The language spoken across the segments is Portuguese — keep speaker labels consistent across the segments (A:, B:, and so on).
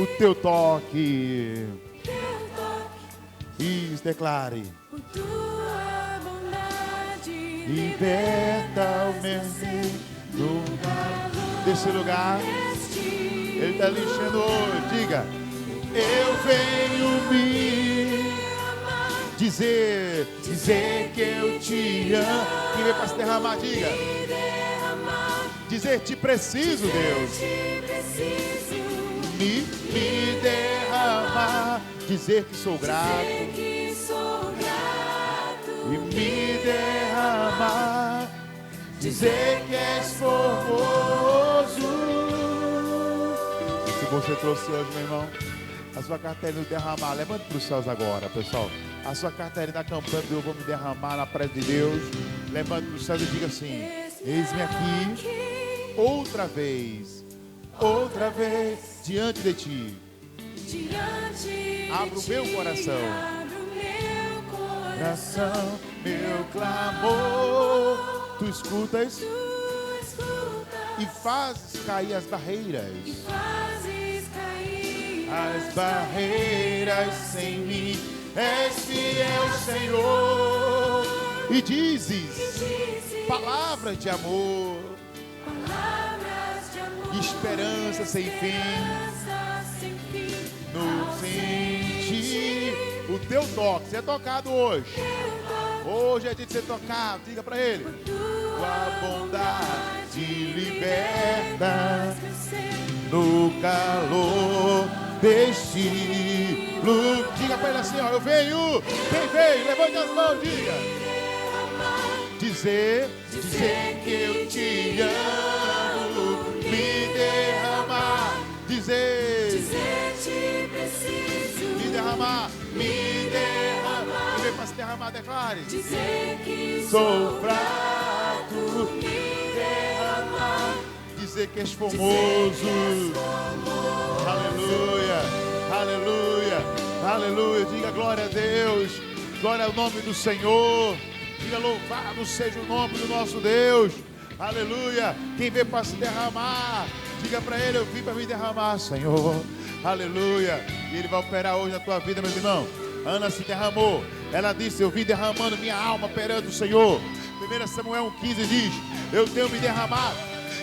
A: o teu toque. Isso, declare.
B: Tua bondade
A: Liberta o meu ser do calor desse lugar. Ele está lhe enchendo hoje. Diga: eu venho me dizer que eu te amo. Quem veio para se derramar, diga. Dizer te preciso, Deus. Me derramar. Dizer que sou grato. E me derramar. Dizer que és formoso. Se você trouxe hoje, meu irmão, a sua carteirinha do derramar, levante para os céus agora, pessoal. A sua carteirinha da campanha do Eu Vou Me Derramar na presença de Deus. Levante para os céus e diga assim: eis-me aqui outra vez, diante de ti. Abra o meu coração, meu clamor. Tu escutas e fazes cair as barreiras. As barreiras sem mim. És fiel, Senhor. E dizes palavras de amor. Esperança sem fim. No sentir o teu toque. Você é tocado hoje. Hoje é dia de ser tocado. Diga para ele: tua bondade liberta no calor deste lugar. Diga para ele assim, ó: eu venho. Quem veio? Levante as mãos, diga. Dizer que eu te amo. Me derramar. Dizer te preciso. Me derramar. Me derramar. Quem veio para se derramar, declare.
B: Dizer que
A: sou fraco. Me derramar. Dizer que és formoso. Aleluia, aleluia, aleluia. Diga glória a Deus. Glória ao nome do Senhor. Diga louvado seja o nome do nosso Deus. Aleluia. Quem veio para se derramar, diga para ele: eu vim para me derramar, Senhor. Aleluia. E ele vai operar hoje na tua vida, meus irmãos. Ana se derramou. Ela disse: eu vim derramando minha alma perante o Senhor. 1 Samuel 1,15 diz: eu tenho me derramado.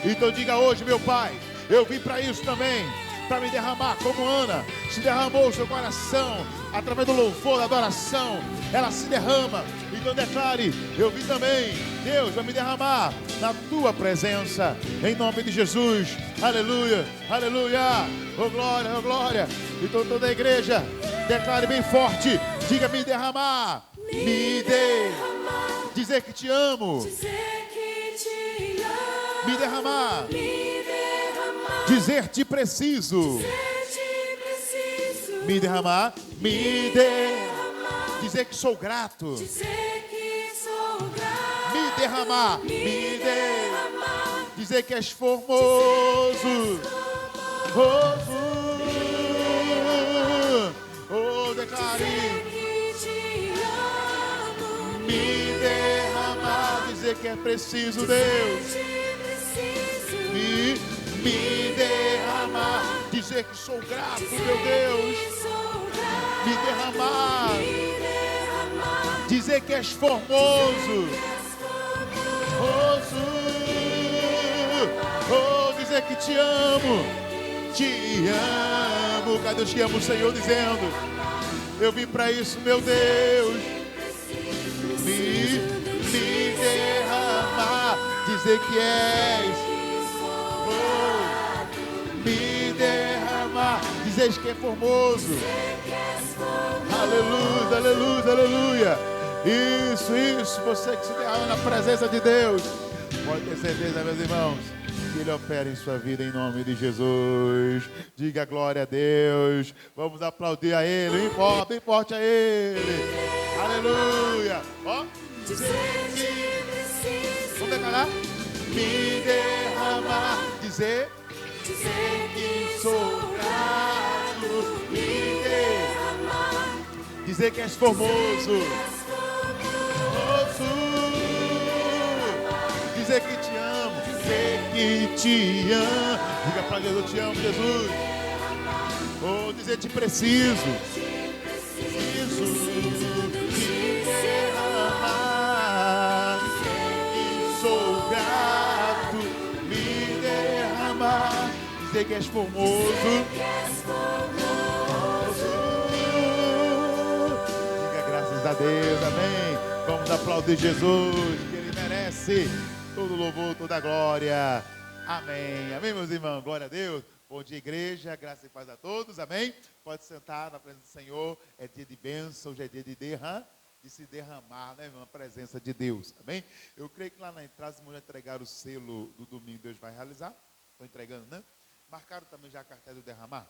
A: Então diga hoje: meu Pai, eu vim para isso também, para me derramar como Ana se derramou o seu coração, através do louvor, da adoração, ela se derrama. Então declare: eu vim também, Deus vai me derramar na tua presença, em nome de Jesus. Aleluia, aleluia, oh glória, oh glória. Então toda a igreja declare bem forte, diga: me derramar, me derramar. Dizer que te amo, me derramar, dizer te preciso, me derramar, me derramar, dizer que sou grato, me derramar, me derramar, dizer que és formoso, oh, declare, me derramar, dizer que é preciso, Deus, me derramar, dizer que sou grato, meu Deus, me derramar, dizer que és formoso, dizer que te amo, cadê os que amam o Senhor, dizendo: eu vim para isso, meu Deus, me derramar, dizer que és, me derramar, dizer que é formoso, aleluia, aleluia, aleluia. Isso, você que se derrama na presença de Deus, pode ter certeza, meus irmãos, que Ele opera em sua vida em nome de Jesus. Diga glória a Deus. Vamos aplaudir a Ele, bem forte a Ele. Aleluia. Ó, vamos declarar: me derramar, dizer que sou grato, me derramar, dizer que és formoso, dizer que te amo, dizer que te amo. Diga para Deus: eu te amo, Jesus. Oh, dizer te preciso. Preciso te derramar. E sou grato me derramar. Dizer que és formoso. Diga graças a Deus, amém. Vamos aplaudir Jesus, que Ele merece todo louvor, toda glória. Amém. Amém, meus irmãos. Glória a Deus. Bom dia, igreja. Graça e paz a todos. Amém. Pode sentar na presença do Senhor. É dia de bênção, hoje é dia de se derramar, né, irmão? A presença de Deus. Amém. Eu creio que lá na entrada, os irmãos já entregaram o selo do domingo, Deus vai realizar. Estou entregando, né? Marcaram também já a carteira do derramar?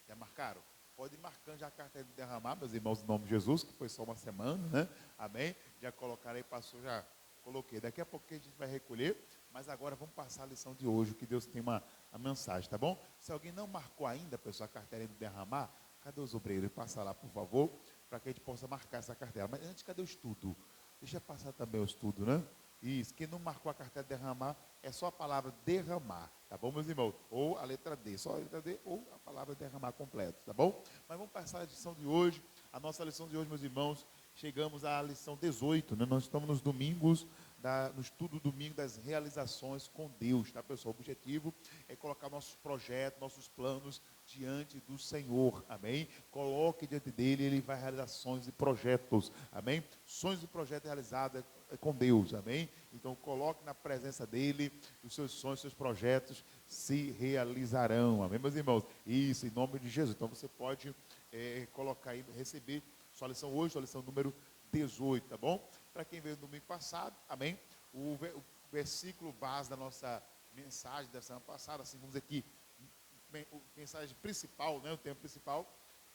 A: Já marcaram? Pode ir marcando já a carteira do derramar, meus irmãos, em nome de Jesus, que foi só uma semana, né? Amém. Já colocaram aí, passou, já coloquei. Daqui a pouco a gente vai recolher. Mas agora vamos passar a lição de hoje, que Deus tem a mensagem, tá bom? Se alguém não marcou ainda, pessoal, a carteira do derramar, cadê os obreiros? Passa lá, por favor, para que a gente possa marcar essa carteira. Mas antes, cadê o estudo? Deixa eu passar também o estudo, né? Isso, quem não marcou a carteira de derramar, é só a palavra derramar, tá bom, meus irmãos? Ou a letra D, só a letra D, ou a palavra derramar completo, tá bom? Mas vamos passar a lição de hoje. A nossa lição de hoje, meus irmãos, chegamos à lição 18, né? Nós estamos nos domingos, no estudo domingo das realizações com Deus, tá, pessoal? O objetivo é colocar nossos projetos, nossos planos diante do Senhor, amém? Coloque diante dele, ele vai realizar sonhos e projetos, amém? Sonhos e projetos realizados é com Deus, amém? Então coloque na presença dele, os seus sonhos, seus projetos se realizarão, amém, meus irmãos? Isso, em nome de Jesus. Então você pode colocar aí, receber sua lição hoje, sua lição número 18, tá bom? Para quem veio no domingo passado, amém? O versículo base da nossa mensagem da semana passada, assim, vamos dizer aqui, a mensagem principal, né? O tema principal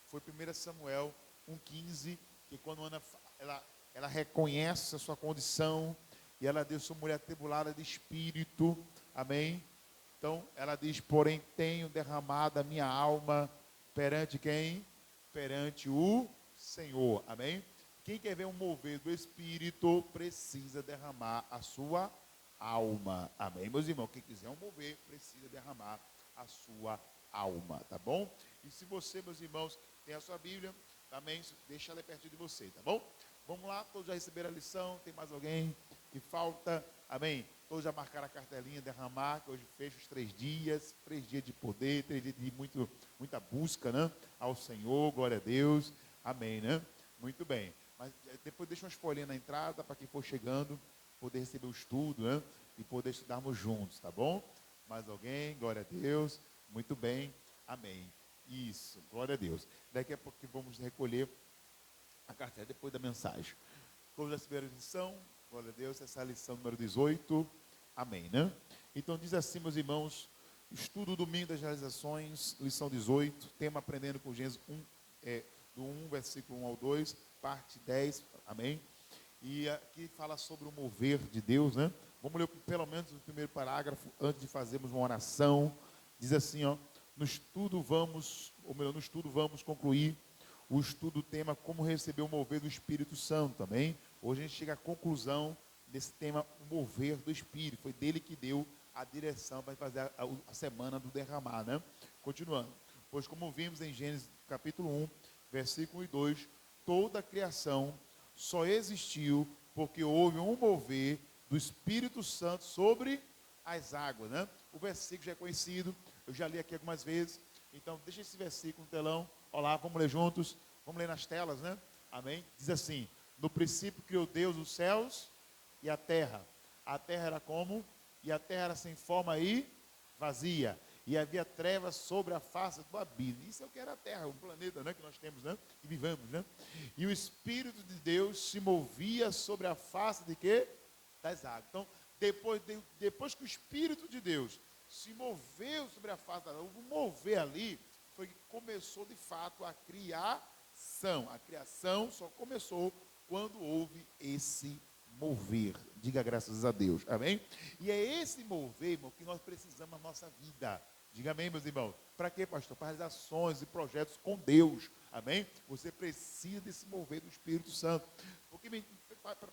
A: foi 1 Samuel 1,15, que quando Ana, ela reconhece a sua condição e ela diz, sou mulher tribulada de espírito, amém? Então, ela diz, porém, tenho derramado a minha alma perante quem? Perante o Senhor, amém? Quem quer ver um mover do Espírito precisa derramar a sua alma, amém, meus irmãos? Quem quiser um mover precisa derramar a sua alma, tá bom? E se você, meus irmãos, tem a sua Bíblia, também deixa ela perto de você, tá bom? Vamos lá, todos já receberam a lição, tem mais alguém que falta, amém? Todos já marcaram a cartelinha, derramar, que hoje fecha os 3 dias de poder, 3 dias de muita busca, né? Ao Senhor, glória a Deus, amém, né? Muito bem. Mas depois deixa umas folhinhas na entrada para quem for chegando poder receber o estudo, né? E poder estudarmos juntos, tá bom? Mais alguém? Glória a Deus. Muito bem. Amém. Isso. Glória a Deus. Daqui a pouco vamos recolher a carteira depois da mensagem. Todos já receberam a lição? Glória a Deus. Essa é a lição número 18. Amém, né? Então diz assim, meus irmãos, estudo domingo das realizações, lição 18, tema aprendendo com Gênesis 1, do 1, versículo 1 ao 2, parte 10, amém? E aqui fala sobre o mover de Deus, né? Vamos ler pelo menos o primeiro parágrafo, antes de fazermos uma oração. Diz assim, ó, no estudo vamos concluir o estudo do tema como receber o mover do Espírito Santo, amém? Hoje a gente chega à conclusão desse tema, o mover do Espírito. Foi dele que deu a direção para fazer a semana do derramar, né? Continuando. Pois como vimos em Gênesis capítulo 1, versículo 1 e 2, toda a criação só existiu porque houve um mover do Espírito Santo sobre as águas, né? O versículo já é conhecido, eu já li aqui algumas vezes, então deixa esse versículo no telão, olá, vamos ler juntos, vamos ler nas telas, né? Amém? Diz assim, no princípio criou Deus os céus e a terra era como? E a terra era sem forma e vazia, e havia trevas sobre a face do abismo. Isso é o que era a terra, o planeta, né, que nós temos, né, e vivamos, né? E o Espírito de Deus se movia sobre a face de quê? Das águas. Então, depois que o Espírito de Deus se moveu sobre a face das águas, o mover ali foi que começou de fato a criação. A criação só começou quando houve esse mover. Diga graças a Deus, amém? E é esse mover, irmão, que nós precisamos na nossa vida. Diga amém, meus irmãos. Para quê, pastor? Para realizar ações e projetos com Deus, amém? Você precisa desse mover do Espírito Santo. Porque,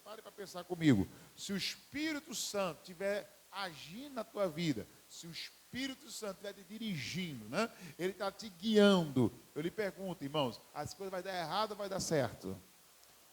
A: pare para pensar comigo, se o Espírito Santo estiver agindo na tua vida, se o Espírito Espírito Santo estiver te dirigindo, né? Ele está te guiando. Eu lhe pergunto, irmãos, as coisas vai dar errado ou vai dar certo?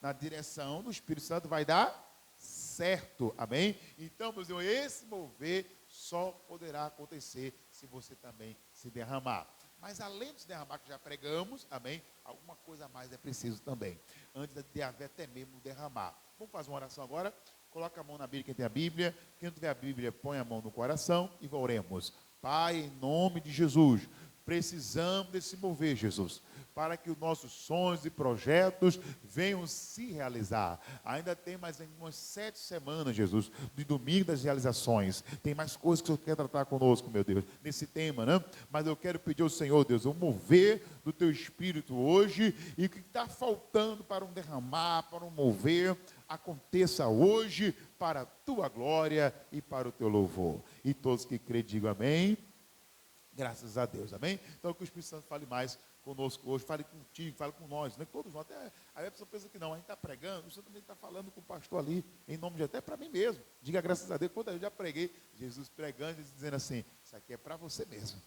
A: Na direção do Espírito Santo vai dar certo, amém? Então, meus irmãos, esse mover só poderá acontecer se você também se derramar. Mas além de se derramar, que já pregamos, amém? Alguma coisa a mais é preciso também, antes de haver até mesmo derramar. Vamos fazer uma oração agora? Coloca a mão na Bíblia, quem tem a Bíblia. Quem não tiver a Bíblia, põe a mão no coração e oremos. Pai, em nome de Jesus, precisamos desse mover, Jesus, para que os nossos sonhos e projetos venham se realizar. Ainda tem mais umas 7 semanas, Jesus, de domingo das realizações. Tem mais coisas que o Senhor quer tratar conosco, meu Deus, nesse tema, né? Mas eu quero pedir ao Senhor, Deus, um mover do Teu Espírito hoje, e o que está faltando para um derramar, para um mover, aconteça hoje para a Tua glória e para o Teu louvor. E todos que crêem, digam amém. Graças a Deus, amém? Então que o Espírito Santo fale mais conosco hoje, fale contigo, fale com nós, né? Todos nós, até aí a pessoa pensa que não, a gente está pregando, o Senhor também está falando com o pastor ali, em nome de até para mim mesmo. Diga graças a Deus, quando eu já preguei, Jesus pregando e dizendo assim, isso aqui é para você mesmo.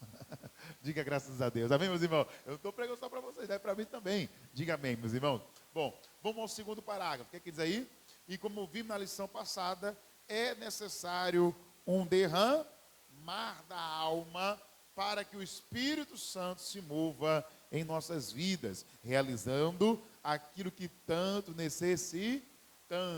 A: Diga graças a Deus, amém, meus irmãos? Eu não estou pregando só para vocês, é para mim também. Diga amém, meus irmãos. Bom, vamos ao segundo parágrafo, o que é que diz aí? E como vimos na lição passada, é necessário um derramar da alma para que o Espírito Santo se mova em nossas vidas, realizando aquilo que tanto necessitamos.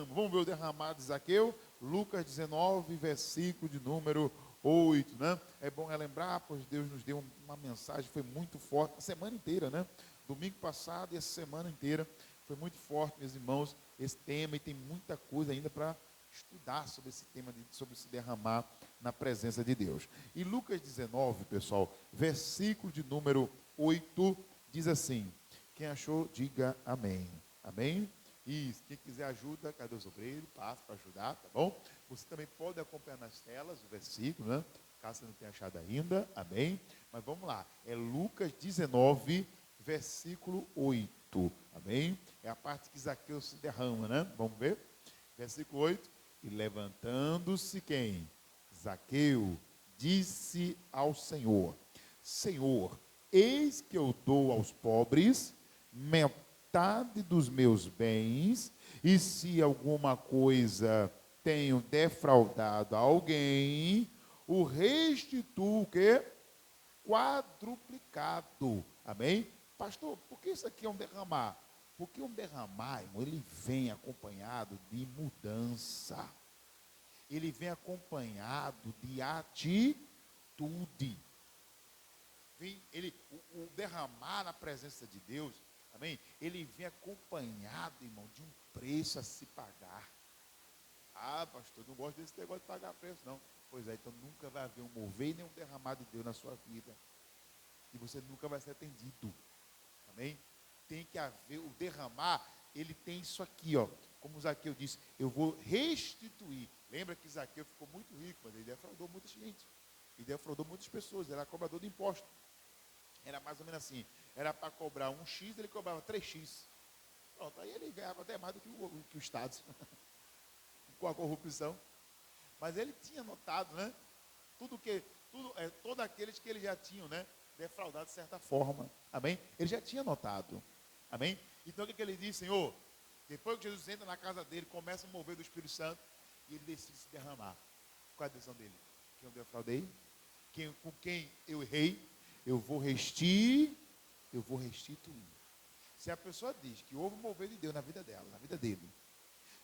A: Vamos ver o derramado de Zaqueu, Lucas 19, versículo de número 8, né? É bom relembrar, pois Deus nos deu uma mensagem, foi muito forte, a semana inteira, né? Domingo passado e essa semana inteira, foi muito forte, meus irmãos, esse tema, e tem muita coisa ainda para estudar sobre esse tema, sobre se derramar na presença de Deus. E Lucas 19, pessoal, versículo de número 8, diz assim, quem achou, diga amém. Amém? Isso, quem quiser ajuda, cadê os obreiros? Passa para ajudar, tá bom? Você também pode acompanhar nas telas o versículo, né? Caso você não tenha achado ainda, amém? Mas vamos lá, é Lucas 19, versículo 8, amém? É a parte que Zaqueu se derrama, né? Vamos ver? Versículo 8, e levantando-se quem? Zaqueu disse ao Senhor, Senhor, eis que eu dou aos pobres metade dos meus bens, e se alguma coisa tenho defraudado a alguém, o restituo o quê? Quadruplicado. Amém? Pastor, por que isso aqui é um derramar? Porque um derramar, irmão, ele vem acompanhado de mudança. Ele vem acompanhado de atitude. O derramar na presença de Deus, amém? Ele vem acompanhado, irmão, de um preço a se pagar. Ah, pastor, não gosto desse negócio de pagar preço, não. Pois é, então nunca vai haver um mover nem um derramar de Deus na sua vida. E você nunca vai ser atendido. Amém? Tem que haver, o derramar, ele tem isso aqui, ó. Como Zaqueu disse, eu vou restituir. Lembra que Zaqueu ficou muito rico, mas ele defraudou muita gente. Ele defraudou muitas pessoas, ele era cobrador de imposto. Era mais ou menos assim, era para cobrar um X, ele cobrava 3X. Pronto, aí ele ganhava até mais do que o Estado, com a corrupção. Mas ele tinha notado, né? Todos aqueles que ele já tinham, né? Defraudado de certa forma. Amém? Ele já tinha notado. Amém? Então o que ele diz, Senhor? Depois que Jesus entra na casa dele, começa a mover do Espírito Santo, e ele decide se derramar. Qual é a decisão dele? Quem eu defraudei? Com quem eu errei? Eu vou restituir. Se a pessoa diz que houve um mover de Deus na vida dela, na vida dele,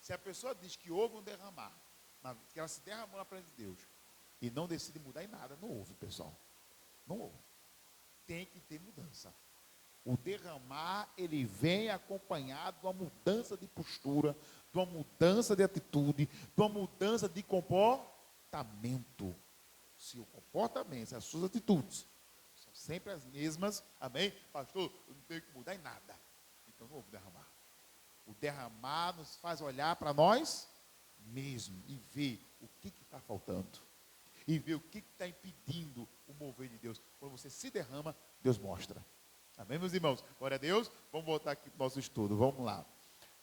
A: se a pessoa diz que houve um derramar, que ela se derramou na presença de Deus, e não decide mudar em nada, não houve, pessoal. Não houve. Tem que ter mudança. O derramar, ele vem acompanhado de uma mudança de postura, de uma mudança de atitude, de uma mudança de comportamento. Se o comportamento, se as suas atitudes são sempre as mesmas, amém? Pastor, eu não tenho que mudar em nada. Então não houve derramar. O derramar nos faz olhar para nós mesmos e ver o que está faltando. E ver o que está impedindo o mover de Deus. Quando você se derrama, Deus mostra. Amém, meus irmãos? Glória a Deus. Vamos voltar aqui para o nosso estudo. Vamos lá.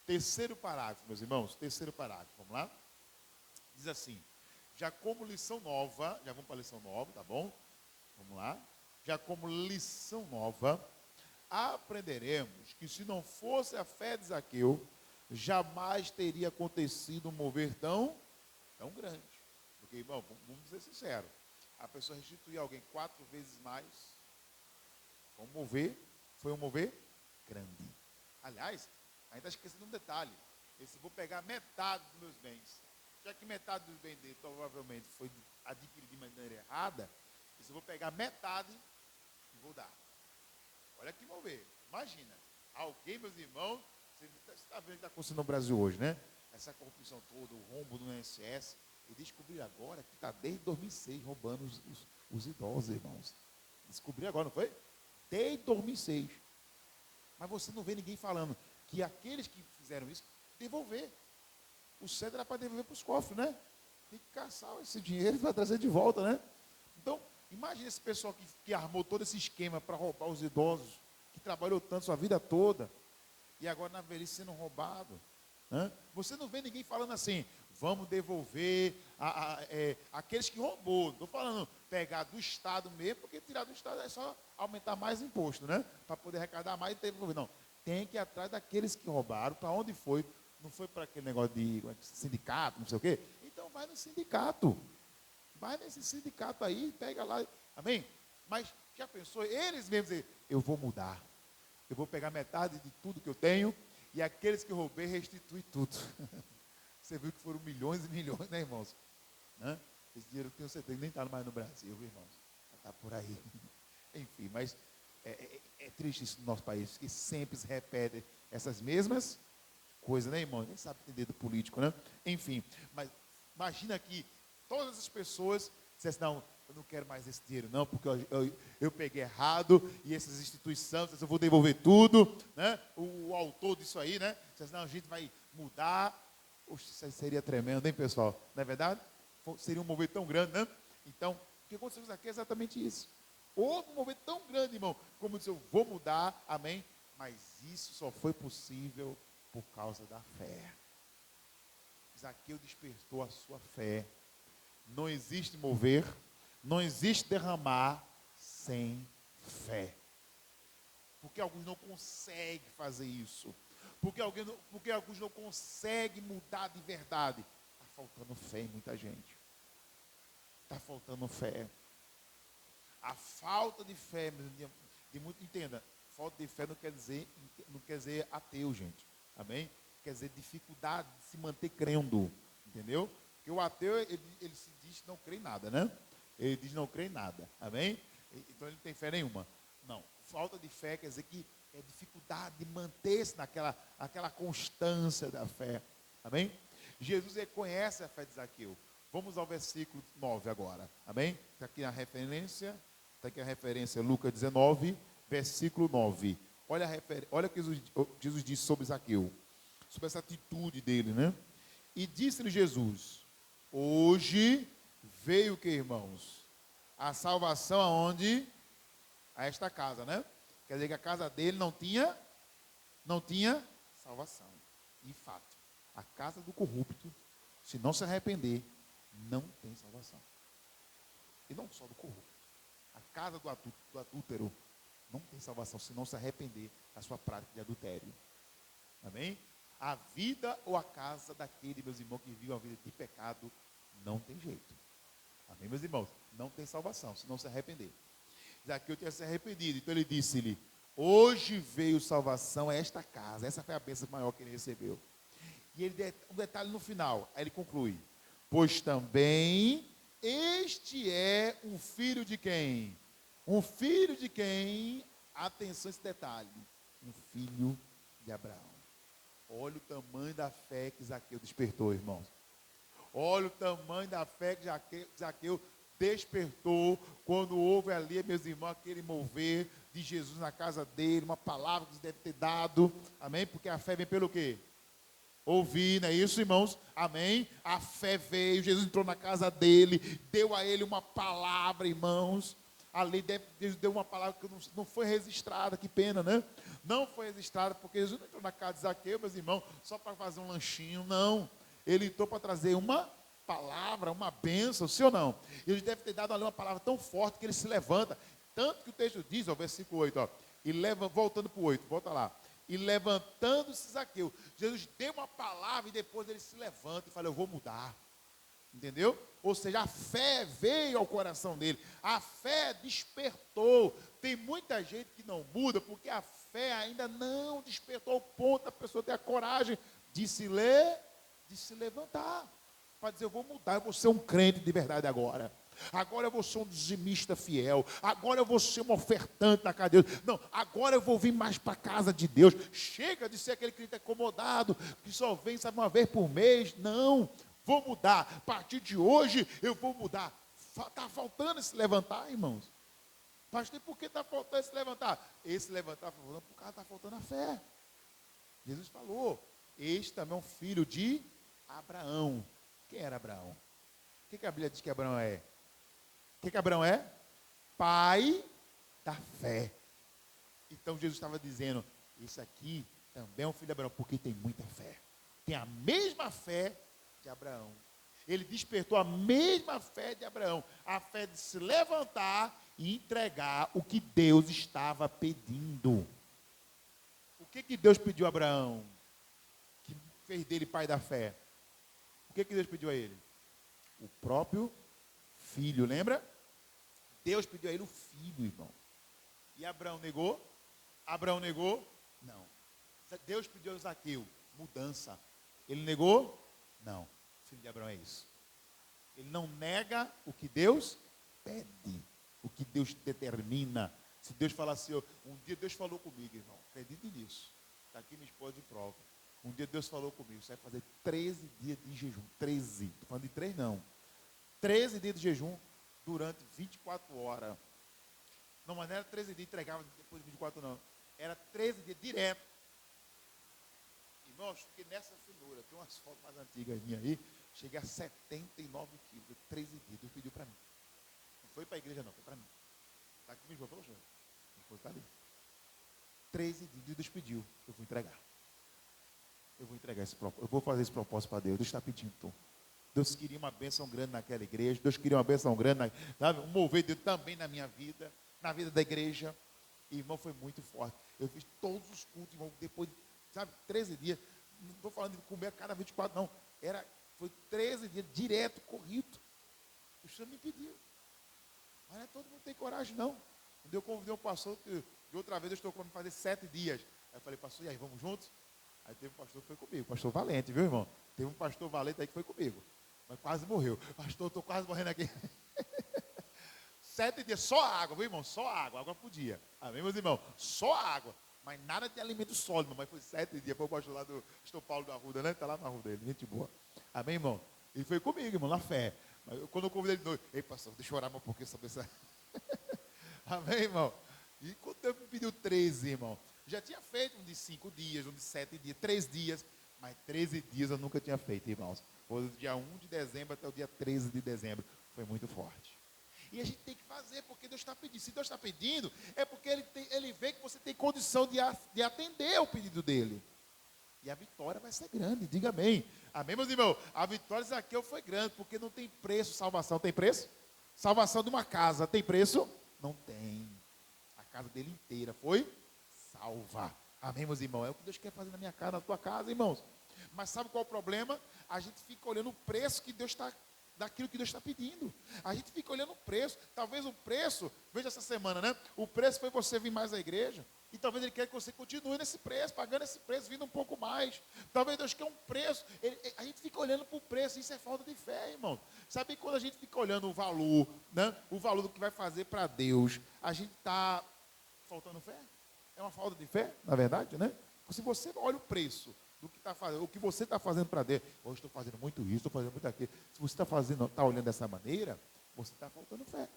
A: Terceiro parágrafo, meus irmãos. Terceiro parágrafo. Vamos lá? Diz assim. Já como lição nova, já vamos para a lição nova, tá bom? Vamos lá. Já como lição nova, aprenderemos que se não fosse a fé de Zaqueu, jamais teria acontecido um mover tão grande. Porque, irmão, vamos ser sinceros, a pessoa restituir alguém 4 vezes mais, foi um mover grande. Aliás, ainda esqueci de um detalhe. Esse vou pegar metade dos meus bens. Já que metade dos bens dele provavelmente foi adquirido de maneira errada, esse eu vou pegar metade e vou dar. Olha que mover. Imagina, alguém, meus irmãos, você está vendo o que está acontecendo no Brasil hoje, né? Essa corrupção toda, o rombo do INSS, e descobri agora que está desde 2006 roubando os idosos, irmãos. Descobri agora, não foi? Desde 2006. Mas você não vê ninguém falando que aqueles que fizeram isso, devolver. O certo era para devolver para os cofres, né? Tem que caçar esse dinheiro para trazer de volta, né? Então, imagine esse pessoal que armou todo esse esquema para roubar os idosos, que trabalhou tanto sua vida toda, e agora na velhice sendo roubado. Né? Você não vê ninguém falando assim, vamos devolver aqueles que roubou. Estou falando pegar do Estado mesmo, porque tirar do Estado é só aumentar mais imposto, né? Para poder arrecadar mais e devolver. Não, tem que ir atrás daqueles que roubaram. Para onde foi? Não foi para aquele negócio de sindicato, não sei o quê? Então vai no sindicato. Vai nesse sindicato aí, pega lá. Amém? Mas já pensou? Eles mesmos dizem, eu vou mudar. Eu vou pegar metade de tudo que eu tenho e aqueles que eu roubei restituir tudo. Você viu que foram milhões e milhões, né, irmãos? Né? Esse dinheiro eu tenho certeza que nem está mais no Brasil, irmãos. Está por aí. Enfim, mas é triste isso no nosso país, que sempre se repetem essas mesmas coisas, né, irmão? Nem sabe entender do político, né? Enfim, mas imagina que todas as pessoas dissessem, não, eu não quero mais esse dinheiro, não, porque eu peguei errado, e essas instituições, eu vou devolver tudo, né? O autor disso aí, né? Dissesse, não, a gente vai mudar. Oxe, isso aí seria tremendo, hein, pessoal? Não é verdade? Seria um movimento tão grande, né? Então, o que aconteceu aqui é exatamente isso. Houve um movimento tão grande, irmão, como disse, eu vou mudar, amém? Mas isso só foi possível por causa da fé. Zaqueu despertou a sua fé. Não existe mover, não existe derramar sem fé. Porque alguns não conseguem fazer isso. Porque alguns não conseguem mudar de verdade. Está faltando fé em muita gente. Está faltando fé. A falta de fé, entenda, falta de fé não quer dizer ateu, gente. Amém? Quer dizer dificuldade de se manter crendo. Entendeu? Porque o ateu, ele se diz que não crê em nada, né? Ele diz não crê em nada. Amém? Então ele não tem fé nenhuma. Não. Falta de fé quer dizer que é dificuldade de manter-se naquela constância da fé. Amém? Jesus reconhece a fé de Zaqueu. Vamos ao versículo 9 agora. Amém? Está aqui a referência, Lucas 19, versículo 9. Olha o que Jesus disse sobre Zaqueu. Sobre essa atitude dele, né? E disse-lhe Jesus, hoje veio o que, irmãos? A salvação aonde? A esta casa, né? Quer dizer que a casa dele não tinha salvação. E fato, a casa do corrupto, se não se arrepender, não tem salvação. E não só do corrupto. A casa do adúltero não tem salvação se não se arrepender da sua prática de adultério. Amém? A vida ou a casa daquele, meus irmãos, que vivem uma vida de pecado, não tem jeito. Amém, meus irmãos? Não tem salvação se não se arrepender. Zaqueu tinha se arrependido, então ele disse-lhe, hoje veio salvação a esta casa. Essa foi a bênção maior que ele recebeu. E ele um detalhe no final, aí ele conclui, pois também este é um filho de quem? Um filho de quem? Atenção a esse detalhe, um filho de Abraão. Olha o tamanho da fé que Zaqueu despertou, irmãos. Olha o tamanho da fé que Zaqueu despertou quando houve ali, meus irmãos, aquele mover de Jesus na casa dele, uma palavra que deve ter dado, amém? Porque a fé vem pelo quê? Ouvir, não é isso, irmãos? Amém? A fé veio, Jesus entrou na casa dele, deu a ele uma palavra, irmãos. Ali Deus deu uma palavra que não foi registrada, que pena, né? Não foi registrada, porque Jesus não entrou na casa de Zaqueu, meus irmãos, só para fazer um lanchinho, não. Ele entrou para trazer uma palavra, uma bênção, sim ou não? Ele deve ter dado ali uma palavra tão forte que ele se levanta. Tanto que o texto diz, ó, versículo 8, ó, voltando para o 8, volta lá. E levantando-se Zaqueu, Jesus deu uma palavra e depois ele se levanta e fala, eu vou mudar. Entendeu? Ou seja, a fé veio ao coração dele, a fé despertou. Tem muita gente que não muda porque a fé ainda não despertou ao ponto da pessoa ter a coragem de se levantar, para dizer, eu vou mudar, eu vou ser um crente de verdade agora. Agora eu vou ser um dizimista fiel. Agora eu vou ser um ofertante na casa de Deus. Não, agora eu vou vir mais para a casa de Deus. Chega de ser aquele crente acomodado, que só vem, sabe, uma vez por mês. Não, vou mudar. A partir de hoje eu vou mudar. Está faltando se levantar, irmãos. Pastor, por que está faltando se levantar? Esse levantar, por causa está faltando a fé. Jesus falou, este também é um filho de Abraão. Quem era Abraão? O que a Bíblia diz que Abraão é? O que Abraão é? Pai da fé. Então Jesus estava dizendo, esse aqui também é um filho de Abraão, porque tem muita fé. Tem a mesma fé de Abraão. Ele despertou a mesma fé de Abraão. A fé de se levantar e entregar o que Deus estava pedindo. O que Deus pediu a Abraão? Que fez dele pai da fé. O que Deus pediu a ele? O próprio filho, lembra? Deus pediu a ele o filho, irmão. E Abraão negou? Abraão negou? Não. Deus pediu a Zaqueu mudança. Ele negou? Não. O filho de Abraão é isso. Ele não nega o que Deus pede, o que Deus determina. Se Deus falar assim, um dia Deus falou comigo, irmão, acredite nisso. Está aqui minha esposa de prova. Um dia Deus falou comigo, você vai fazer 13 dias de jejum. 13, estou falando de 3 não. 13 dias de jejum durante 24 horas. Não, mas não era 13 dias, entregava depois de 24 não. Era 13 dias direto. Irmãos, fiquei nessa finura. Tem umas fotos mais antigas minhas aí. Cheguei a 79 quilos, 13 dias. Deus pediu para mim. Não foi para a igreja não, foi para mim. Está aqui minha esposa, minha esposa está ali. 13 dias, Deus pediu. Eu vou entregar. Eu vou entregar esse propósito. Eu vou fazer esse propósito para Deus. Deus está pedindo, então. Deus queria uma bênção grande naquela igreja. Deus queria uma bênção grande, sabe? Um mover de Deus também na minha vida, na vida da igreja. E, irmão, foi muito forte. Eu fiz todos os cultos, irmão, depois, sabe, 13 dias. Não estou falando de comer a cada 24, não. Foi 13 dias direto, corrido. O Senhor me pediu. Mas não é todo mundo tem coragem, não. Quando eu convidei um pastor, que de outra vez eu estou com fazer 7 dias. Aí eu falei, pastor, e aí, vamos juntos? Aí teve um pastor que foi comigo, pastor Valente, viu, irmão? Teve um pastor Valente aí que foi comigo. Mas quase morreu. Pastor, estou quase morrendo aqui. 7 dias, só água, viu, irmão? Só água por dia. Amém, meus irmãos? Só água. Mas nada de alimento sólido, mas foi 7 dias. Foi o pastor lá do pastor Paulo da Arruda, né? Está lá na rua dele, gente boa. Amém, irmão? Ele foi comigo, irmão, na fé. Mas quando eu convidei ele de novo, ei, pastor, deixa eu orar um pouquinho sobre essa. Amém, irmão? E quando eu me pediu 13, irmão? Já tinha feito um de 5 dias, um de 7 dias, 3 dias. Mas 13 dias eu nunca tinha feito, irmãos. Foi do dia 1 de dezembro até o dia 13 de dezembro. Foi muito forte. E a gente tem que fazer, porque Deus está pedindo. Se Deus está pedindo, é porque Ele vê que você tem condição de atender ao pedido dEle. E a vitória vai ser grande, diga amém. Amém, meus irmãos? A vitória de Zaqueu foi grande, porque não tem preço. Salvação tem preço? Salvação de uma casa tem preço? Não tem. A casa dele inteira foi salva. Amém, meus irmãos? É o que Deus quer fazer na minha casa, na tua casa, irmãos. Mas sabe qual é o problema? A gente fica olhando o preço que Deus está, daquilo que Deus está pedindo. A gente fica olhando o preço. Talvez o preço, veja essa semana, né? O preço foi você vir mais à igreja. E talvez Ele quer que você continue nesse preço, pagando esse preço, vindo um pouco mais. Talvez Deus quer um preço. A gente fica olhando para o preço, isso é falta de fé, irmão. Sabe quando a gente fica olhando o valor, né? O valor do que vai fazer para Deus, a gente está faltando fé? É uma falta de fé, na verdade, né? Se você olha o preço do que está fazendo, o que você está fazendo para Deus, hoje estou fazendo muito isso, estou fazendo muito aquilo. Se você está olhando dessa maneira, você está faltando fé.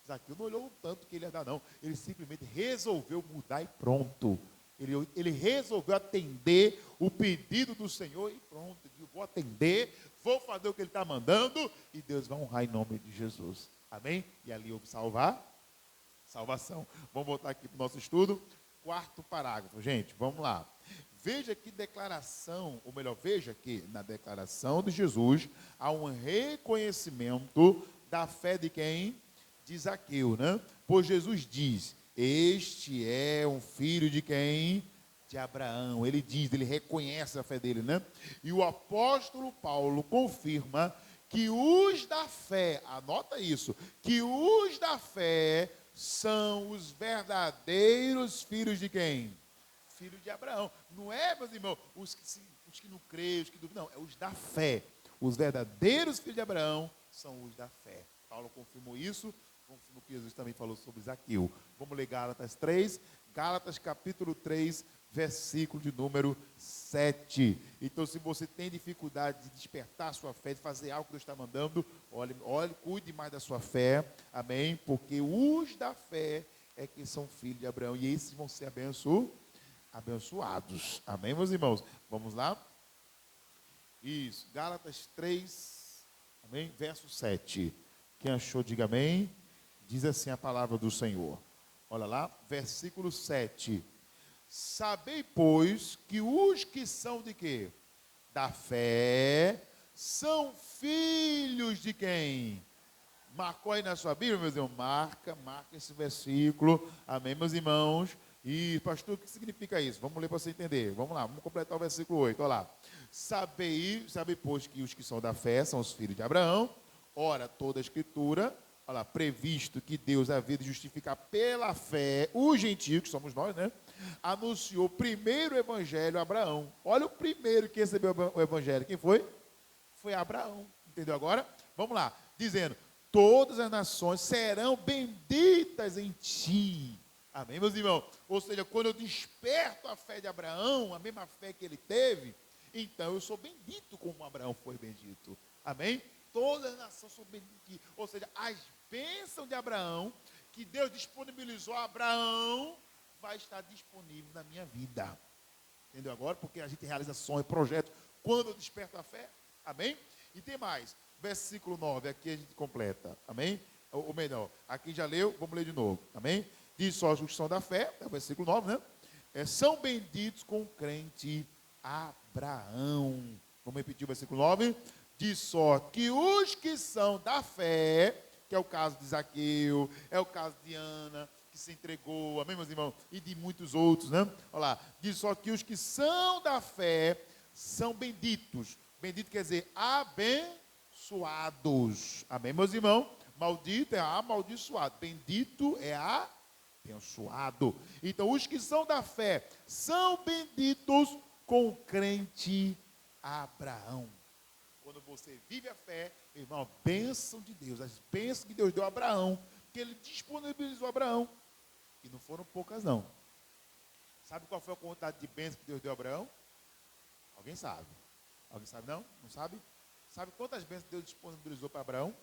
A: Zaqueu não olhou o tanto que ele ia dar, não. Ele simplesmente resolveu mudar e pronto. Ele resolveu atender o pedido do Senhor e pronto. Ele disse, vou atender, vou fazer o que Ele está mandando e Deus vai honrar em nome de Jesus. Amém? E ali houve salvação. Vamos voltar aqui para o nosso estudo. 4º parágrafo, gente, vamos lá. Veja que declaração, ou melhor, veja que na declaração de Jesus há um reconhecimento da fé de quem? De Zaqueu, né? Pois Jesus diz, este é um filho de quem? De Abraão. Ele diz, ele reconhece a fé dele, né? E o apóstolo Paulo confirma que os da fé, anota isso, que os da fé são os verdadeiros filhos de quem? Filhos de Abraão. Não é, meus irmãos, os que não creem, os que duvidam, não, é os da fé. Os verdadeiros filhos de Abraão são os da fé. Paulo confirmou isso, confirmou que Jesus também falou sobre Zaqueu. Vamos ler Gálatas 3, Gálatas capítulo 3, versículo de número 7. Então, se você tem dificuldade de despertar a sua fé, de fazer algo que Deus está mandando, olhe, cuide mais da sua fé, amém? Porque os da fé é que são filhos de Abraão, e esses vão ser abençoados, amém, meus irmãos? Vamos lá? Isso, Gálatas 3, amém? Verso 7. Quem achou, diga amém. Diz assim a palavra do Senhor. Olha lá, versículo 7. Sabei, pois, que os que são de quê? Da fé, são filhos de quem? Marcou aí na sua Bíblia, meus irmãos? Marca esse versículo. Amém, meus irmãos? E, pastor, o que significa isso? Vamos ler para você entender. Vamos lá, vamos completar o versículo 8. Olha lá. Sabei, pois, que os que são da fé são os filhos de Abraão. Ora, toda a Escritura, olha lá, previsto que Deus havia de justificar pela fé os gentios, que somos nós, né? Anunciou primeiro o evangelho a Abraão. Olha o primeiro que recebeu o evangelho. Quem foi? Foi Abraão. Entendeu agora? Vamos lá. Dizendo, todas as nações serão benditas em ti. Amém, meus irmãos? Ou seja, quando eu desperto a fé de Abraão, a mesma fé que ele teve, então eu sou bendito como Abraão foi bendito. Amém? Todas as nações são benditas. Ou seja, as bênçãos de Abraão, que Deus disponibilizou a Abraão, vai estar disponível na minha vida. Entendeu agora? Porque a gente realiza sonhos, projetos, quando eu desperto a fé. Amém? E tem mais. Versículo 9, aqui a gente completa. Amém? Ou melhor, aqui já leu, vamos ler de novo. Amém? Diz só a justiça da fé, é o versículo 9, né? São benditos com o crente Abraão. Vamos repetir o versículo 9. Diz só que os que são da fé, que é o caso de Zaqueu, é o caso de Ana, que se entregou, amém, meus irmãos? E de muitos outros, né? Olha lá, diz só que os que são da fé são benditos. Bendito quer dizer abençoados. Amém, meus irmãos? Maldito é amaldiçoado. Bendito é abençoado. Então, os que são da fé são benditos com o crente Abraão. Quando você vive a fé, irmão, a bênção de Deus, as bênçãos que Deus deu a Abraão, que ele disponibilizou a Abraão, e não foram poucas não. Sabe qual foi a quantidade de bênçãos que Deus deu a Abraão? Alguém sabe? Alguém sabe não? Não sabe? Sabe quantas bênçãos Deus disponibilizou para Abraão?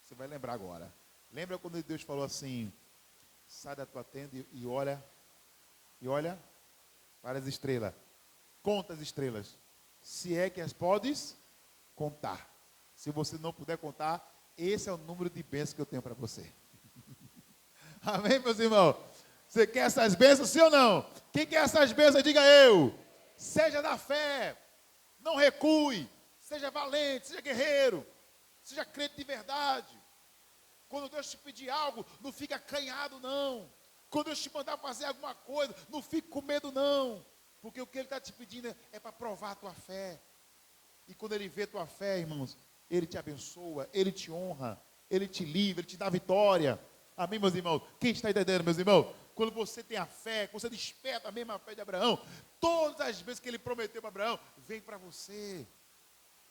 A: Você vai lembrar agora. Lembra quando Deus falou assim, sai da tua tenda e olha para as estrelas. Conta as estrelas. Se é que as podes contar. Se você não puder contar, esse é o número de bênçãos que eu tenho para você. Amém, meus irmãos? Você quer essas bênçãos, sim ou não? Quem quer essas bênçãos, diga eu. Seja da fé, não recue, seja valente, seja guerreiro, seja crente de verdade. Quando Deus te pedir algo, não fique acanhado, não. Quando Deus te mandar fazer alguma coisa, não fique com medo, não. Porque o que Ele está te pedindo é para provar a tua fé. E quando Ele vê a tua fé, irmãos, Ele te abençoa, Ele te honra, Ele te livra, Ele te dá vitória. Amém, meus irmãos? Quem está entendendo, meus irmãos? Quando você tem a fé, quando você desperta a mesma fé de Abraão, todas as vezes que Ele prometeu para Abraão, vem para você.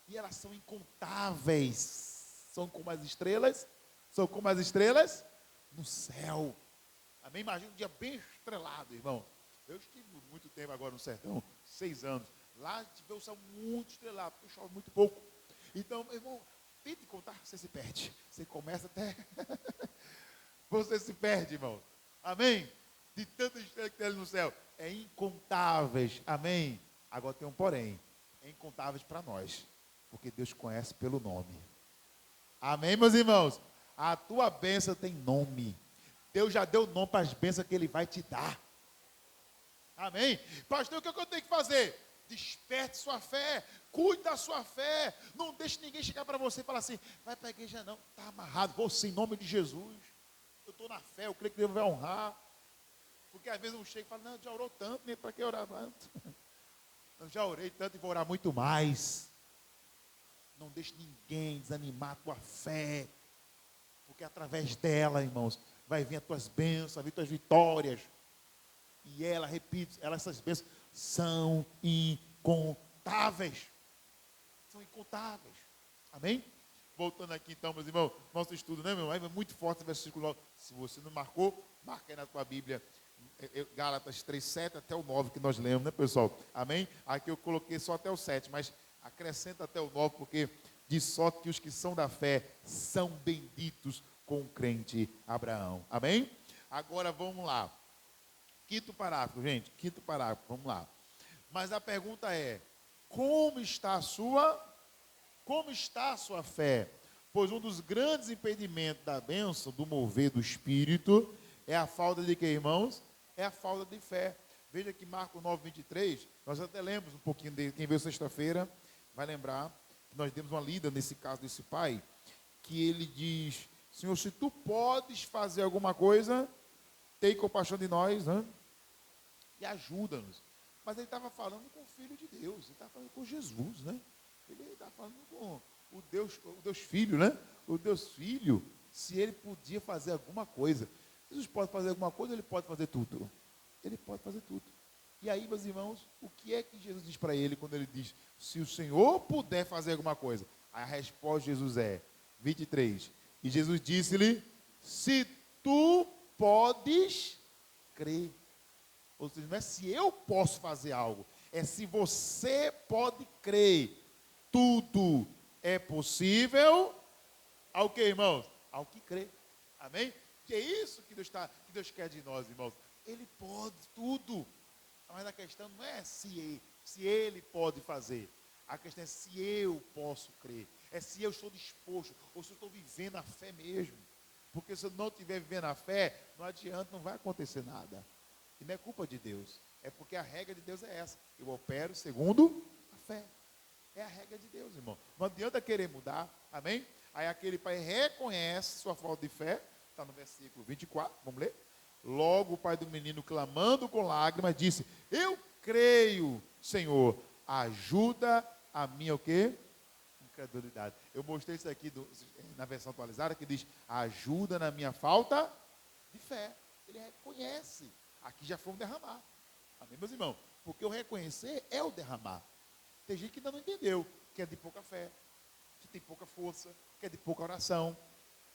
A: E elas são incontáveis. São como as estrelas. São como as estrelas no céu. Amém? Imagina um dia bem estrelado, irmão. Eu estive muito tempo agora no sertão, 6 anos. Lá a gente vê o céu muito estrelado, porque chove muito pouco. Então, meu irmão, tente contar, você se perde. Você começa até... você se perde, irmão. Amém? De tantas estrelas que tem ali no céu. É incontáveis. Amém? Agora tem um porém. É incontáveis para nós. Porque Deus conhece pelo nome. Amém, meus irmãos? A tua bênção tem nome. Deus já deu nome para as bênçãos que Ele vai te dar. Amém? Pastor, o que eu tenho que fazer? Desperte sua fé, cuide da sua fé. Não deixe ninguém chegar para você e falar assim, vai para a igreja não, está amarrado. Você, em nome de Jesus, eu estou na fé, eu creio que Deus vai honrar. Porque às vezes eu chego e falo, não, já orou tanto, nem para que orar tanto? Eu já orei tanto e vou orar muito mais. Não deixe ninguém desanimar a tua fé. Porque através dela, irmãos, vai vir as tuas bênçãos, vai vir as tuas vitórias. E ela, repito, essas bênçãos são incontáveis. São incontáveis. Amém? Voltando aqui então, meus irmãos, nosso estudo, né, meu irmão? É muito forte esse versículo 9. Se você não marcou, marca aí na tua Bíblia. Gálatas 3:7 até o 9 que nós lemos, né, pessoal? Amém? Aqui eu coloquei só até o 7, mas acrescenta até o 9, porque diz só que os que são da fé são benditos com o crente Abraão. Amém? Agora vamos lá. Quinto parágrafo, gente. Quinto parágrafo, vamos lá. Mas a pergunta é: como está a sua fé? Pois um dos grandes impedimentos da bênção, do mover do Espírito, é a falta de quê, irmãos? É a falta de fé. Veja que Marcos 9:23, nós até lemos um pouquinho dele. Quem veio sexta-feira vai lembrar que nós demos uma lida nesse caso desse pai, que ele diz: Senhor, se tu podes fazer alguma coisa, tem compaixão de nós, né? E ajuda-nos. Mas ele estava falando com o Filho de Deus, ele estava falando com Jesus, né? Ele estava falando com o Deus Filho, né? O Deus Filho, se ele podia fazer alguma coisa. Jesus pode fazer alguma coisa, ele pode fazer tudo. Ele pode fazer tudo. E aí, meus irmãos, o que é que Jesus diz para ele quando ele diz, se o Senhor puder fazer alguma coisa? A resposta de Jesus é, 23, e Jesus disse-lhe, se tu podes crer. Ou seja, não é se eu posso fazer algo, é se você pode crer. Tudo é possível ao que, irmãos? Ao que crê. Amém? Que é isso que Deus quer de nós, irmãos. Ele pode tudo. Mas a questão não é se ele pode fazer. A questão é se eu posso crer. É se eu estou disposto, ou se eu estou vivendo a fé mesmo. Porque se eu não estiver vivendo a fé, não adianta, não vai acontecer nada. E não é culpa de Deus. É porque a regra de Deus é essa. Eu opero segundo a fé. É a regra de Deus, irmão. Não adianta querer mudar. Amém? Aí aquele pai reconhece sua falta de fé. Está no versículo 24. Vamos ler? Logo o pai do menino, clamando com lágrimas, disse, eu creio, Senhor, ajuda a minha o quê? Incredulidade. Eu mostrei isso aqui na versão atualizada, que diz, ajuda na minha falta de fé. Ele reconhece. Aqui já foi um derramar. Amém, meus irmãos? Porque o reconhecer é o derramar. Tem gente que ainda não entendeu, que é de pouca fé, que tem pouca força, que é de pouca oração.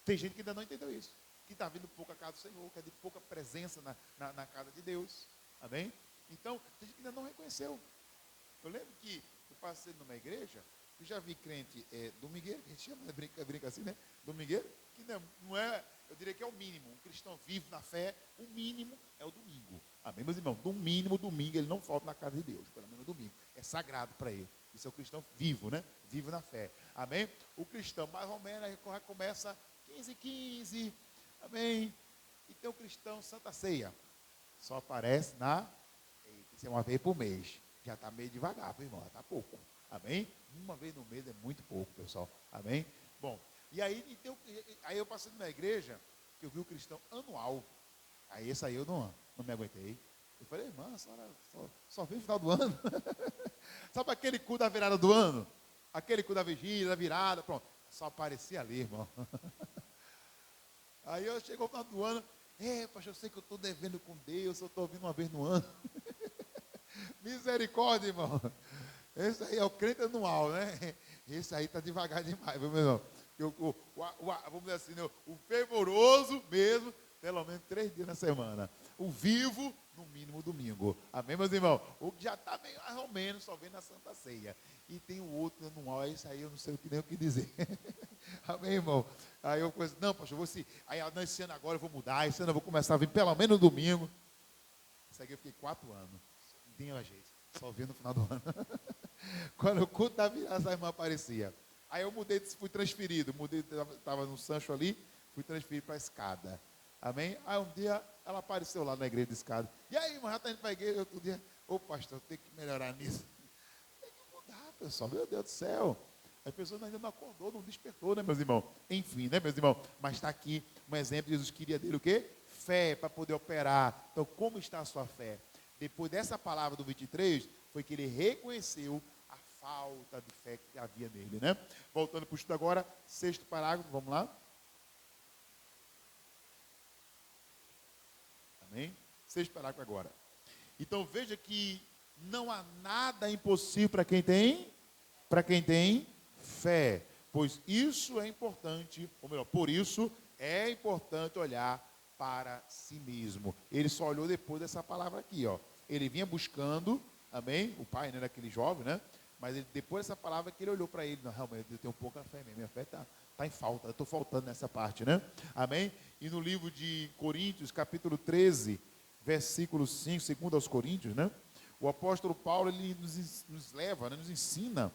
A: Tem gente que ainda não entendeu isso, que está vindo pouco a casa do Senhor, que é de pouca presença na casa de Deus. Amém? Então, tem gente que ainda não reconheceu. Eu lembro que eu passei numa igreja, eu já vi crente domingueiro, que a gente chama, brinca assim, né? Domingueiro, que não é, eu diria que é o mínimo. Um cristão vivo na fé, o mínimo é o domingo. Amém, meus irmãos? No mínimo, domingo, ele não falta na casa de Deus, pelo menos domingo. É sagrado para ele. Isso é o cristão vivo, né? Vivo na fé. Amém? O cristão, mais ou menos, aí começa 15. Amém? E tem o cristão Santa Ceia. Só aparece isso é uma vez por mês. Já está meio devagar, meu irmão, está pouco. Amém? Uma vez no mês é muito pouco, pessoal. Amém? Bom, e aí, então, aí eu passei numa igreja que eu vi o cristão anual. Aí esse aí eu não me aguentei. Eu falei, irmã, a senhora só vem no final do ano. Sabe aquele culto da virada do ano? Aquele culto da vigília, da virada, pronto. Só aparecia ali, irmão. Aí eu chegou no final do ano, pastor, eu sei que eu estou devendo com Deus, eu estou ouvindo uma vez no ano. Misericórdia, irmão. Esse aí é o crente anual, né? Esse aí está devagar demais, meu irmão. Vamos dizer assim, né? O fervoroso mesmo, pelo menos 3 dias na semana. O vivo, no mínimo, domingo. Amém, meus irmãos? O que já está meio mais ou menos, só vem na Santa Ceia. E tem o outro anual, esse aí eu não sei nem o que dizer. Amém, irmão? Aí eu pensei, não, pastor, esse ano agora eu vou mudar, esse ano eu vou começar a vir pelo menos no domingo. Isso aqui eu fiquei 4 anos. Não tinha jeito, só vi no final do ano. Quando o culto da virada, a irmã aparecia. Aí eu fui transferido, estava no Sancho ali, fui transferido para a escada. Amém? Aí um dia Ela apareceu lá na igreja de escada. E aí, irmão, já está indo para a igreja outro dia? Ô, pastor, tem que melhorar nisso. Tem que mudar, pessoal. Meu Deus do céu. A pessoa ainda não acordou, não despertou, né, meus irmãos? Enfim, né, meus irmãos? Mas está aqui um exemplo. Jesus queria dele o quê? Fé para poder operar. Então, como está a sua fé? Depois dessa palavra do 23, foi que ele reconheceu a falta de fé que havia nele, né? Voltando para o estudo agora, 6º parágrafo, vamos lá. Amém? 6º parágrafo agora. Então veja que não há nada impossível para quem tem fé, pois isso é importante, ou melhor, por isso é importante olhar para si mesmo. Ele só olhou depois dessa palavra aqui, ó. Ele vinha buscando, amém? O pai, né, daquele jovem, né? Mas ele, depois dessa palavra que ele olhou para ele, não, realmente eu tenho pouca fé mesmo, minha fé está em falta, eu estou faltando nessa parte, né? Amém? E no livro de Coríntios, capítulo 13, versículo 5, segundo aos Coríntios, né? O apóstolo Paulo, ele nos leva, né, nos ensina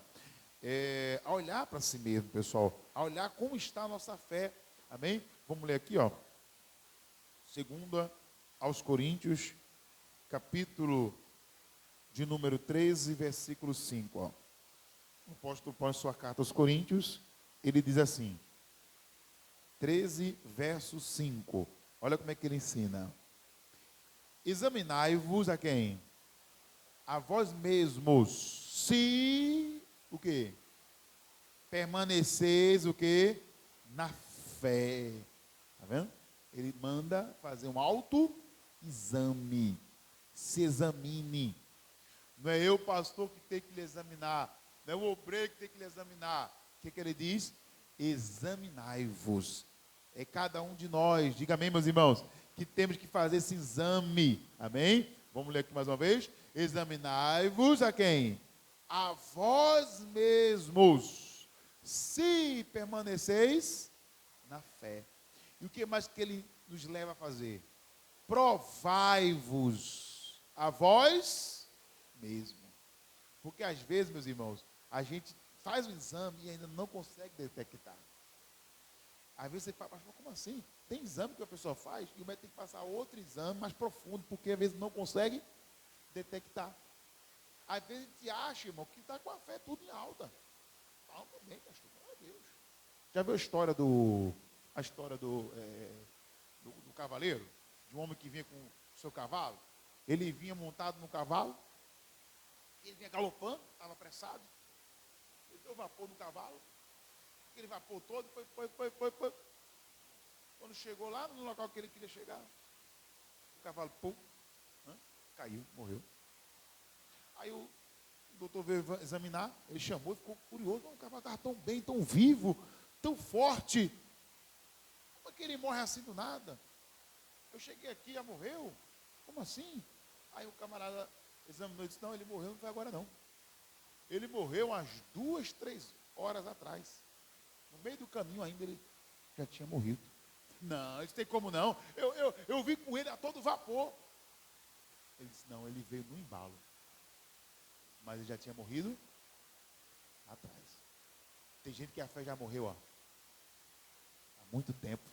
A: a olhar para si mesmo, pessoal, a olhar como está a nossa fé, amém? Vamos ler aqui, ó, 2 aos Coríntios, capítulo de número 13, versículo 5, ó. O apóstolo Paulo, em sua carta aos Coríntios, ele diz assim, 13, verso 5, olha como é que ele ensina. Examinai-vos a quem? A vós mesmos, se, o quê? Permaneceis, o quê? Na fé. Tá vendo? Ele manda fazer um autoexame. Se examine. Não é eu, pastor, que tem que lhe examinar. Não é o obreiro que tem que lhe examinar. O que ele diz? Examinai-vos. É cada um de nós. Diga amém, meus irmãos. Que temos que fazer esse exame. Amém? Vamos ler aqui mais uma vez. Examinai-vos a quem? A vós mesmos. Se permaneceis na fé. E o que mais que ele nos leva a fazer? Provai-vos a vós mesmo. Porque às vezes, meus irmãos, a gente faz o exame e ainda não consegue detectar. Às vezes você fala, mas como assim? Tem exame que a pessoa faz e o médico tem que passar outro exame mais profundo, porque às vezes não consegue detectar. Às vezes a gente acha, irmão, que está com a fé tudo em alta. Calma bem, pastor, glória a Deus. Já viu a história do cavaleiro? De um homem que vinha com o seu cavalo? Ele vinha montado no cavalo, ele vinha galopando, estava apressado, ele deu vapor no cavalo, aquele vapor todo, foi. Quando chegou lá no local que ele queria chegar, o cavalo, pum, caiu, morreu. Aí o doutor veio examinar, ele chamou, ficou curioso, o cavalo estava tão bem, tão vivo, tão forte, como é que ele morre assim do nada? Eu cheguei aqui, já morreu? Como assim? Aí o camarada examinou e disse, não, ele morreu, não foi agora não. Ele morreu umas 2, 3 horas atrás. No meio do caminho ainda ele já tinha morrido. Não, isso tem como não. Eu vi com ele a todo vapor. Ele disse, não, ele veio no embalo. Mas ele já tinha morrido atrás. Tem gente que a fé já morreu, ó, há muito tempo.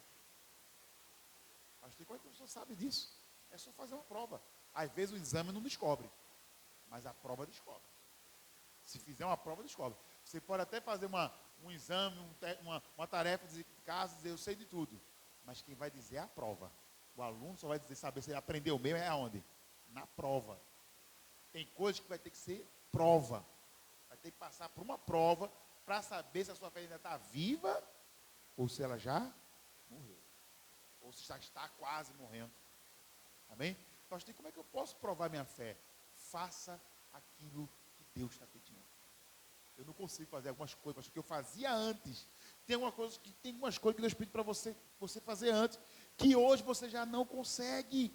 A: Mas tem coisa que a pessoa sabe disso. É só fazer uma prova. Às vezes o exame não descobre, mas a prova descobre. Se fizer uma prova, descobre. Você pode até fazer um exame, uma tarefa de casa, dizer eu sei de tudo. Mas quem vai dizer é a prova. O aluno só vai dizer, saber se ele aprendeu mesmo é aonde? Na prova. Tem coisas que vai ter que ser prova. Vai ter que passar por uma prova para saber se a sua fé ainda está viva ou se ela já morreu. Ou se já está quase morrendo. Amém? Pastor, como é que eu posso provar minha fé? Faça aquilo que Deus está pedindo. Eu não consigo fazer algumas coisas, pastor, que eu fazia antes. Tem algumas coisas que Deus pediu para você fazer antes, que hoje você já não consegue.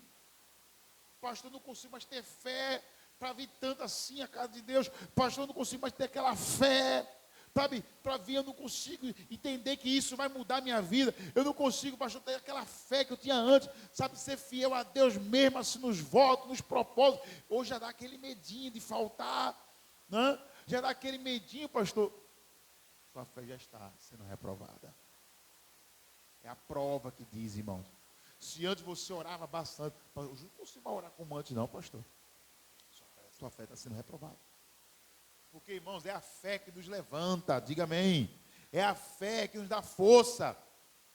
A: Pastor, eu não consigo mais ter fé para vir tanto assim a casa de Deus. Pastor, eu não consigo mais ter aquela fé. Para vir, eu não consigo entender que isso vai mudar a minha vida. Eu não consigo, pastor, ter aquela fé que eu tinha antes. Sabe, ser fiel a Deus mesmo, assim, nos votos, nos propósitos. Hoje já dá aquele medinho de faltar, né? Já dá aquele medinho, pastor. Sua fé já está sendo reprovada. É a prova que diz, irmãos. Se antes você orava bastante, eu não consigo orar como antes não, pastor. Sua fé está sendo reprovada. Porque, irmãos, é a fé que nos levanta, diga amém. É a fé que nos dá força.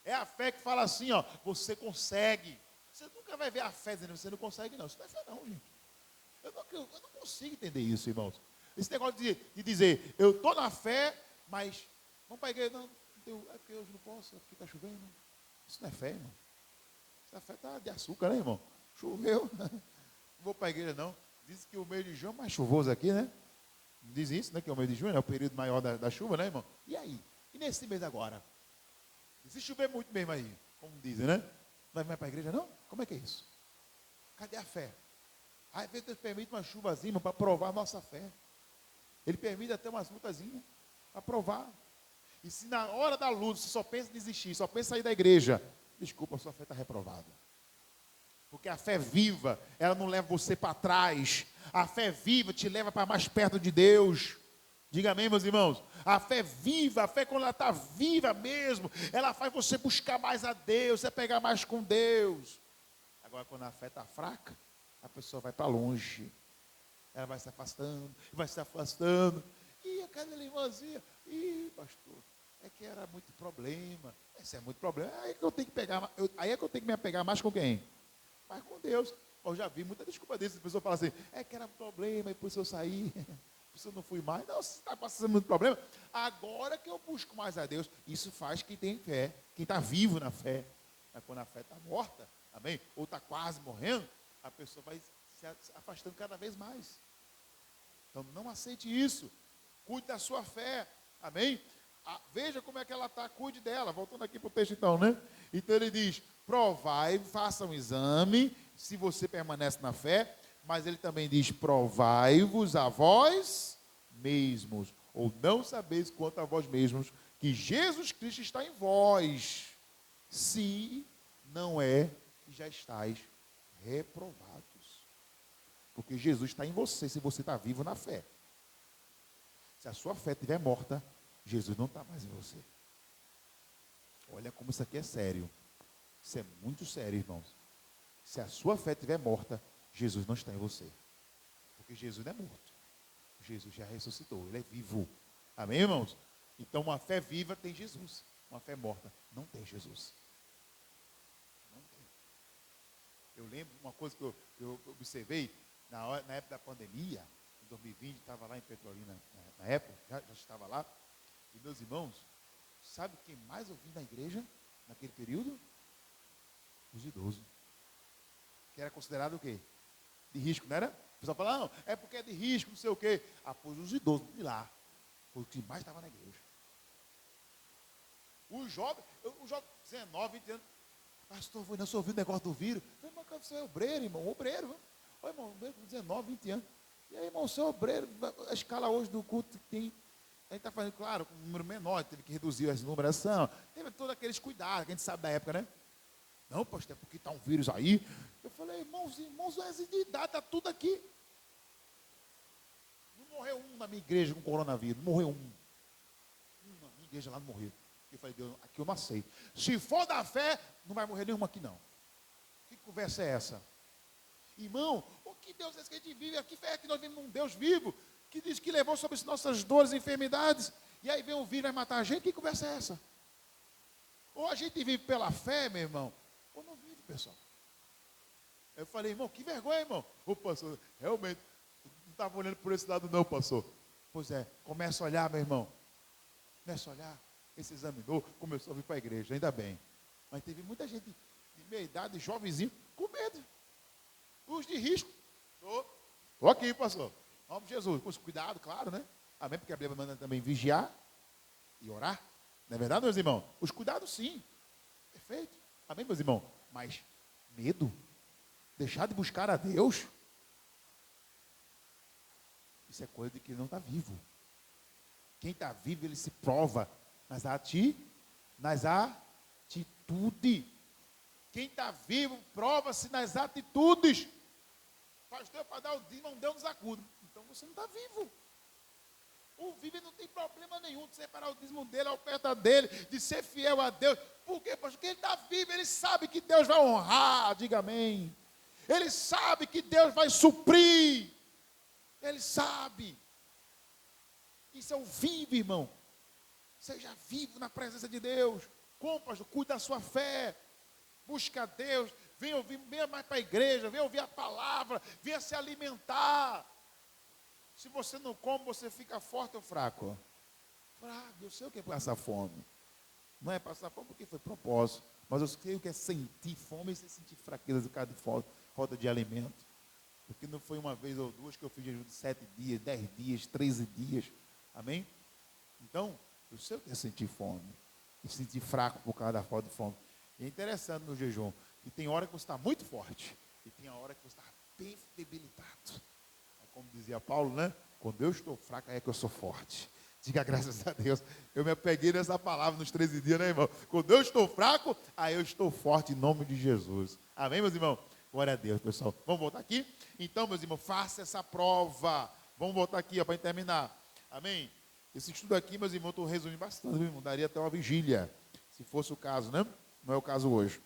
A: É a fé que fala assim, ó, você consegue. Você nunca vai ver a fé dizendo, você não consegue não. Isso não é fé não, gente. Eu não consigo entender isso, irmãos. Esse negócio de dizer, eu estou na fé, mas vamos para a igreja. Não, é porque hoje não posso, é porque está chovendo. Isso não é fé, irmão. Essa fé está de açúcar, né, irmão? Choveu. Não vou para a igreja, não. Diz que o mês de junho é mais chuvoso aqui, né? Diz isso, né? Que é o mês de junho, é o período maior da chuva, né, irmão? E aí? E nesse mês agora? Se chover muito mesmo aí, como dizem, né? Não vai para a igreja, não? Como é que é isso? Cadê a fé? Às vezes Deus permite uma chuvazinha para provar a nossa fé. Ele permite até umas lutazinhas para provar. E se na hora da luta você só pensa em desistir, só pensa em sair da igreja, desculpa, a sua fé está reprovada. Porque a fé viva, ela não leva você para trás. A fé viva te leva para mais perto de Deus. Diga amém, meus irmãos. A fé viva, a fé quando ela está viva mesmo, ela faz você buscar mais a Deus, você pegar mais com Deus. Agora, quando a fé está fraca, a pessoa vai para longe. Ela vai se afastando, vai se afastando. E aquela irmãzinha, pastor, é que era muito problema. Esse é muito problema. Aí é que eu tenho que pegar, aí é que eu tenho que me apegar mais com quem? Mais com Deus. Eu já vi muita desculpa disso. A pessoa fala assim, é que era problema, e por isso eu saí, por isso eu não fui mais. Não, se está passando muito problema, agora que eu busco mais a Deus. Isso faz quem tem fé, quem está vivo na fé. Mas quando a fé está morta, amém? Ou está quase morrendo, a pessoa vai se afastando cada vez mais. Então não aceite isso. Cuide da sua fé. Amém? Veja como é que ela está, cuide dela. Voltando aqui para o texto então, né? Então ele diz, provai, faça um exame, se você permanece na fé. Mas ele também diz, provai-vos a vós mesmos. Ou não sabeis quanto a vós mesmos, que Jesus Cristo está em vós. Se não é que já estáis reprovados. Porque Jesus está em você, se você está vivo na fé. Se a sua fé estiver morta, Jesus não está mais em você. Olha como isso aqui é sério. Isso é muito sério, irmãos. Se a sua fé estiver morta, Jesus não está em você. Porque Jesus não é morto. Jesus já ressuscitou, ele é vivo. Amém, irmãos? Então uma fé viva tem Jesus. Uma fé morta não tem Jesus. Não tem. Eu lembro uma coisa que eu observei na época da pandemia, em 2020, estava lá em Petrolina, na época, já estava lá. E meus irmãos, sabe quem mais eu vi na igreja, naquele período? Os idosos. Que era considerado o quê? De risco, não era? O pessoal fala, não, é porque é de risco, não sei o quê. Pois os idosos de lá, foi o que mais estava na igreja. Os jovens, 19, 20 anos, pastor, foi não, só ouviu o negócio do vírus. Meu irmão, você é obreiro, irmão, obreiro. Ô, irmão, obreiro com 19, 20 anos. E aí, irmão, você é obreiro, a escala hoje do culto que tem, a gente está fazendo, claro, com um número menor, teve que reduzir as numeração, teve todos aqueles cuidados que a gente sabe da época, né? Não, pastor, é porque está um vírus aí. Eu falei, irmãos, essa de idade, está tudo aqui. Não morreu um na minha igreja com coronavírus, não morreu um. Na minha igreja lá não morreu. Eu falei, Deus, aqui eu não aceito. Se for da fé, não vai morrer nenhum aqui não. Que conversa é essa? Irmão, o que Deus é que a gente vive? Aqui fé que nós vivemos num Deus vivo, que diz que levou sobre as nossas dores e enfermidades, e aí vem um vírus e vai matar a gente, que conversa é essa? Ou a gente vive pela fé, meu irmão, ou não vive, pessoal. Eu falei, irmão, que vergonha, irmão. Ô, pastor, realmente, não estava olhando por esse lado não, pastor. Pois é, começa a olhar, meu irmão. Começa a olhar, ele se examinou, começou a vir para a igreja, ainda bem. Mas teve muita gente de meia idade, jovenzinho, com medo. Os de risco. Estou aqui, pastor. Em nome de Jesus. Com cuidado, claro, né? Amém? Porque a Bíblia manda também vigiar e orar. Não é verdade, meus irmãos? Os cuidados, sim. Perfeito. Amém, meus irmãos? Mas medo? Deixar de buscar a Deus? Isso é coisa de quem não está vivo. Quem está vivo, ele se prova nas atitudes. Quem está vivo, prova-se nas atitudes. Pastor, para dar o dízimo, não deu nos acudo. Então você não está vivo. O vivo ele não tem problema nenhum de separar o dízimo dele, a oferta dele, de ser fiel a Deus. Por quê, pastor? Porque ele está vivo, ele sabe que Deus vai honrar, diga amém. Ele sabe que Deus vai suprir. Ele sabe. Isso é o vivo, irmão. Seja vivo na presença de Deus. Como, pastor? Cuide da sua fé. Busca a Deus. Venha mais para a igreja. Venha ouvir a palavra. Venha se alimentar. Se você não come, você fica forte ou fraco? Fraco. Eu sei o que é passar fome. Não é passar fome porque foi propósito. Mas eu sei o que é sentir fome e sentir fraqueza por causa de falta de alimento. Porque não foi uma vez ou duas que eu fiz jejum de 7 dias, 10 dias, 13 dias. Amém? Então, eu sei o que é sentir fome. E sentir fraco por causa da falta de fome. E é interessante no jejum, que tem hora que você está muito forte. E tem a hora que você está bem debilitado. Como dizia Paulo, né? Quando eu estou fraco, é que eu sou forte. Diga graças a Deus. Eu me apeguei nessa palavra nos 13 dias, né, irmão? Quando eu estou fraco, aí eu estou forte em nome de Jesus. Amém, meus irmãos? Glória a Deus, pessoal. Vamos voltar aqui? Então, meus irmãos, faça essa prova. Vamos voltar aqui, para terminar. Amém? Esse estudo aqui, meus irmãos, estou resumindo bastante, meu irmão. Daria até uma vigília, se fosse o caso, né? Não é o caso hoje.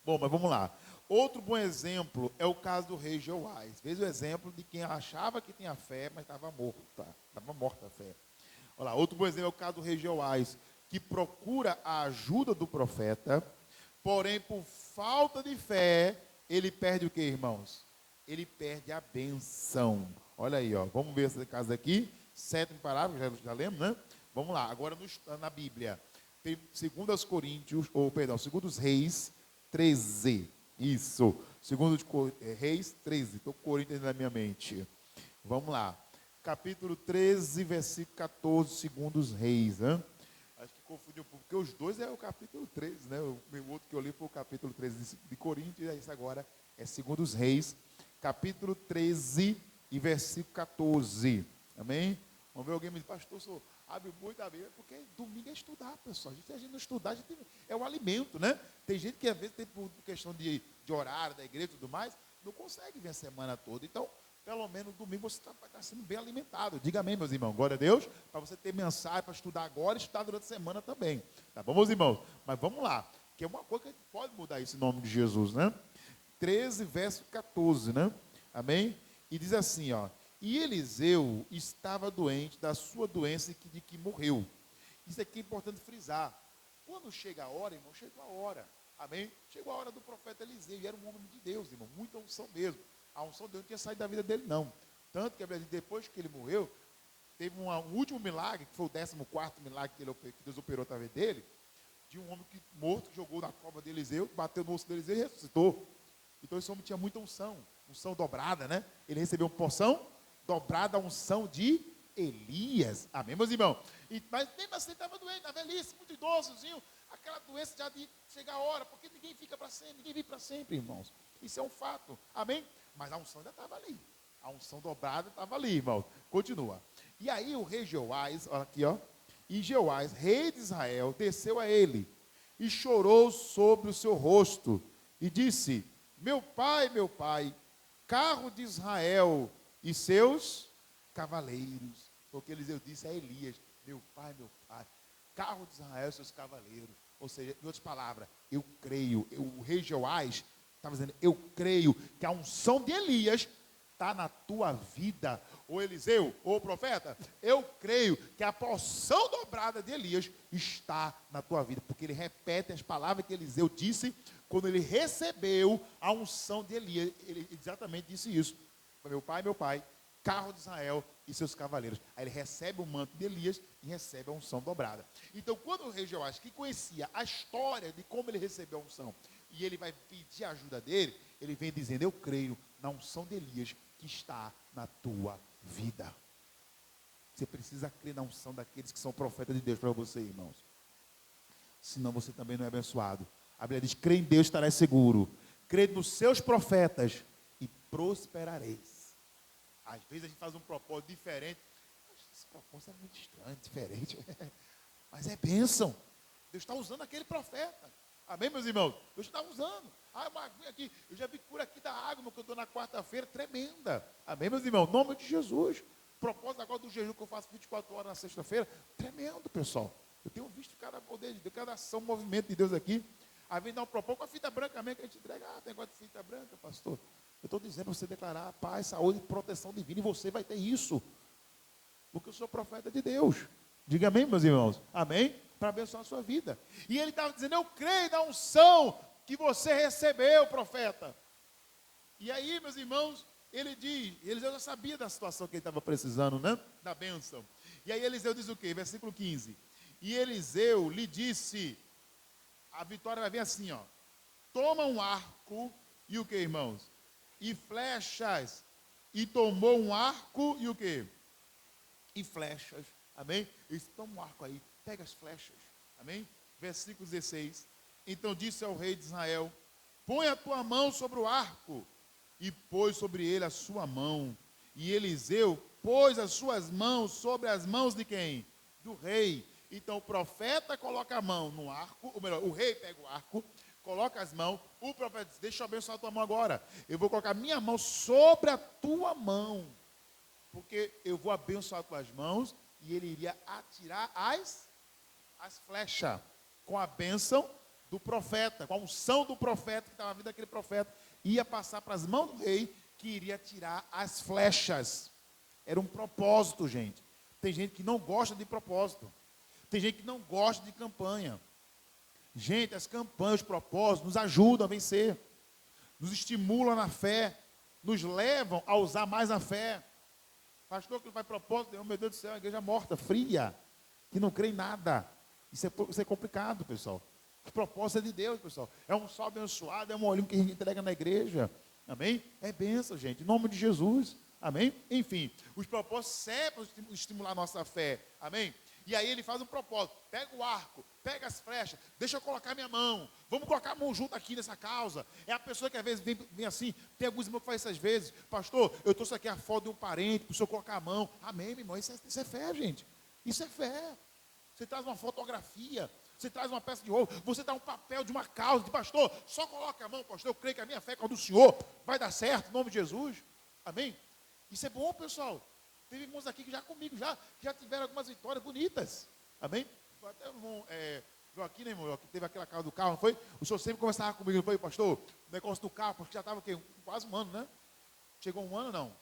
A: Bom, mas vamos lá. Outro bom exemplo é o caso do rei Jeoás. Veja o exemplo de quem achava que tinha fé, mas estava morto. Estava morta a fé. Olha lá, outro bom exemplo é o caso do rei Jeoás, que procura a ajuda do profeta, porém, por falta de fé, ele perde o que, irmãos? Ele perde a benção. Olha aí, ó. Vamos ver esse caso aqui. 7º parágrafo, já lemos, né? Vamos lá. Agora na Bíblia, tem 2 Coríntios, ou perdão, 2 Reis 13. Isso. 2 Reis 13. Estou com Coríntios na minha mente. Vamos lá. Capítulo 13, versículo 14, 2 Reis. Hein? Acho que confundiu um pouco, porque os dois é o capítulo 13, né? O outro que eu li foi o capítulo 13 de Coríntios, e esse agora é 2 Reis, capítulo 13 e versículo 14. Amém? Vamos ver alguém me diz, pastor, sou abre muito a Bíblia, porque domingo é estudar, pessoal. Se a gente não estudar, é o alimento, né? Tem gente que às vezes tem por questão de horário da igreja e tudo mais, não consegue vir a semana toda. Então, pelo menos no domingo você está sendo bem alimentado. Diga amém, meus irmãos. Glória a Deus. Para você ter mensagem para estudar agora e estudar durante a semana também. Tá bom, meus irmãos? Mas vamos lá. Que é uma coisa que a gente pode mudar isso em nome de Jesus, né? 13, verso 14, né? Amém? E diz assim, ó. E Eliseu estava doente da sua doença de que morreu. Isso aqui é importante frisar. Quando chega a hora, irmão, chegou a hora. Amém? Chegou a hora do profeta Eliseu. E era um homem de Deus, irmão. Muita unção mesmo. A unção de Deus não tinha saído da vida dele, não. Tanto que depois que ele morreu, teve um último milagre, que foi o 14º milagre que Deus operou através dele, de um homem morto que jogou na cova de Eliseu, bateu no osso de Eliseu e ressuscitou. Então esse homem tinha muita unção dobrada, né? Ele recebeu uma porção dobrada, a unção de Elias. Amém, meus irmãos? Mas mesmo assim estava doente, na velhice, muito idosozinho, aquela doença já de chegar a hora, porque ninguém fica para sempre, ninguém vive para sempre, irmãos. Isso é um fato. Amém? Mas a unção ainda estava ali. A unção dobrada estava ali, irmão. Continua. E aí o rei Jeoás, olha aqui, ó. E Jeoás, rei de Israel, desceu a ele e chorou sobre o seu rosto e disse: meu pai, carro de Israel e seus cavaleiros. Porque Eliseu disse a Elias: meu pai, carro de Israel e seus cavaleiros. Ou seja, em outras palavras, eu creio, o rei Jeoás estava dizendo, eu creio que a unção de Elias está na tua vida. Ô Eliseu, ô profeta, eu creio que a porção dobrada de Elias está na tua vida. Porque ele repete as palavras que Eliseu disse quando ele recebeu a unção de Elias. Ele exatamente disse isso. Meu pai, carro de Israel e seus cavaleiros. Aí ele recebe o manto de Elias e recebe a unção dobrada. Então, quando o rei Jeoás, que conhecia a história de como ele recebeu a unção, e ele vai pedir a ajuda dele, ele vem dizendo, eu creio na unção de Elias que está na tua vida. Você precisa crer na unção daqueles que são profetas de Deus para você, irmãos. Senão você também não é abençoado. A Bíblia diz, crê em Deus, estarás seguro. Crê nos seus profetas e prosperareis. Às vezes a gente faz um propósito diferente. Esse propósito é muito estranho, diferente. Mas é bênção. Deus está usando aquele profeta. Amém, meus irmãos? Deus está usando. Uma aguinha aqui. Eu já vi cura aqui da água, que eu estou na quarta-feira, tremenda. Amém, meus irmãos? Em nome de Jesus. Propósito agora do jejum que eu faço 24 horas na sexta-feira, tremendo, pessoal. Eu tenho visto cada poder de Deus, cada ação, movimento de Deus aqui. Aí vem dar um propósito com a fita branca mesmo, que a gente entrega. Ah, tem negócio de fita branca, pastor. Eu estou dizendo para você declarar paz, saúde e proteção divina, e você vai ter isso. Porque eu sou profeta de Deus. Diga amém, meus irmãos. Amém? Para abençoar a sua vida. E ele estava dizendo, eu creio na unção que você recebeu, profeta. E aí, meus irmãos, ele diz, Eliseu já sabia da situação que ele estava precisando, né? Da bênção. E aí Eliseu diz o quê? Versículo 15. E Eliseu lhe disse, a vitória vai vir assim, ó. Toma um arco e o que, irmãos? E flechas. E tomou um arco e o que? E flechas. Amém? Ele disse, toma um arco aí, pega as flechas. Amém? Versículo 16. Então disse ao rei de Israel, põe a tua mão sobre o arco. E pôs sobre ele a sua mão. E Eliseu pôs as suas mãos sobre as mãos de quem? Do rei. Então o profeta coloca a mão no arco, ou melhor, o rei pega o arco, coloca as mãos, o profeta diz, deixa eu abençoar a tua mão agora. Eu vou colocar minha mão sobre a tua mão, porque eu vou abençoar as tuas mãos, e ele iria atirar as flechas, com a bênção do profeta, com a unção do profeta, que estava na vida daquele profeta, ia passar para as mãos do rei, que iria tirar as flechas. Era um propósito, gente. Tem gente que não gosta de propósito. Tem gente que não gosta de campanha. Gente, as campanhas, os propósitos, nos ajudam a vencer. Nos estimulam na fé. Nos levam a usar mais a fé. Pastor, que não faz propósito, meu Deus do céu, a igreja morta, fria, que não crê em nada. Isso é complicado, pessoal. O propósito é de Deus, pessoal. É um sol abençoado, é um olhinho que a gente entrega na igreja. Amém? É bênção, gente. Em nome de Jesus. Amém? Enfim, os propósitos servem para estimular a nossa fé. Amém? E aí ele faz um propósito. Pega o arco, pega as flechas, deixa eu colocar minha mão. Vamos colocar a mão junto aqui nessa causa. É a pessoa que às vezes vem assim, tem alguns irmãos que fazem isso às vezes. Pastor, eu trouxe aqui a foto de um parente, para o senhor colocar a mão. Amém, meu irmão? Isso é fé, gente. Isso é fé. Você traz uma fotografia, você traz uma peça de roupa, você dá um papel de uma causa, de pastor, só coloca a mão, pastor, eu creio que a minha fé com a do senhor vai dar certo, em nome de Jesus. Amém? Isso é bom, pessoal. Teve irmãos aqui que já comigo, já tiveram algumas vitórias bonitas. Amém? Foi até o irmão Joaquim, né, irmão? Que teve aquela causa do carro, não foi? O senhor sempre conversava comigo, não foi, pastor? O negócio do carro, porque já estava o quê? Quase um ano, né? Chegou um ano, não.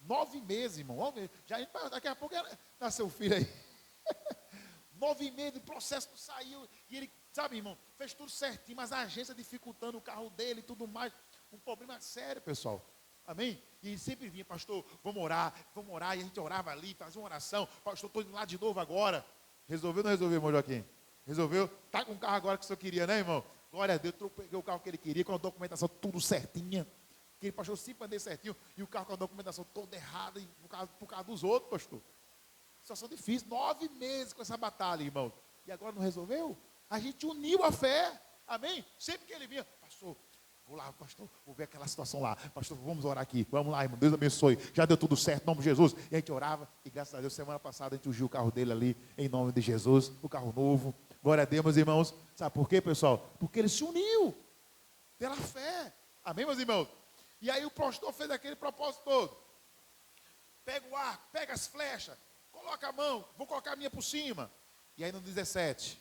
A: 9 meses, irmão. 9 meses. Já, daqui a pouco nasceu o filho aí. 9 meses, o processo não saiu. E ele, sabe, irmão, fez tudo certinho, mas a agência dificultando o carro dele e tudo mais. Um problema sério, pessoal. Amém? E ele sempre vinha, pastor, vamos orar. E a gente orava ali, fazia uma oração. Pastor, estou indo lá de novo agora. Resolveu ou não resolveu, irmão Joaquim? Resolveu? Está com o carro agora que o senhor queria, né, irmão? Glória a Deus, eu peguei o carro que ele queria, com a documentação tudo certinha. Aquele pastor sempre andei certinho, e o carro com a documentação toda errada, por causa dos outros, pastor. Situação difícil, 9 meses com essa batalha, irmão. E agora não resolveu? A gente uniu a fé. Amém? Sempre que ele vinha, pastor, vou lá, pastor, vou ver aquela situação lá. Pastor, vamos orar aqui. Vamos lá, irmão. Deus abençoe. Já deu tudo certo, em nome de Jesus. E a gente orava, e graças a Deus, semana passada a gente ungiu o carro dele ali, em nome de Jesus, o carro novo. Glória a Deus, meus irmãos. Sabe por quê, pessoal? Porque ele se uniu pela fé. Amém, meus irmãos? E aí o pastor fez aquele propósito todo. Pega o arco, pega as flechas, coloca a mão, vou colocar a minha por cima. E aí no 17,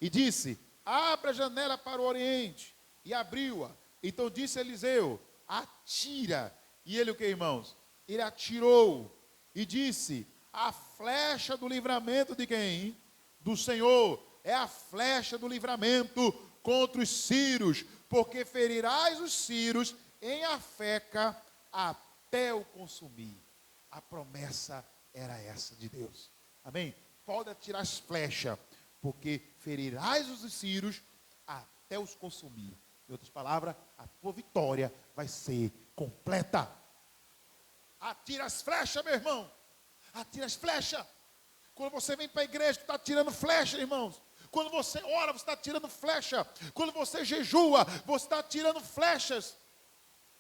A: e disse, abra a janela para o oriente, e abriu-a. Então disse Eliseu, atira. E ele o que, irmãos? Ele atirou, e disse, a flecha do livramento de quem? Do Senhor, é a flecha do livramento contra os sírios, porque ferirás os sírios em Afeca até o consumir. A promessa era essa de Deus. Amém? Pode atirar as flechas, porque ferirás os sírios até os consumir. Em outras palavras, a tua vitória vai ser completa. Atira as flechas, meu irmão. Atira as flechas. Quando você vem para a igreja, você está atirando flecha, irmãos. Quando você ora, você está atirando flecha. Quando você jejua, você está atirando flechas.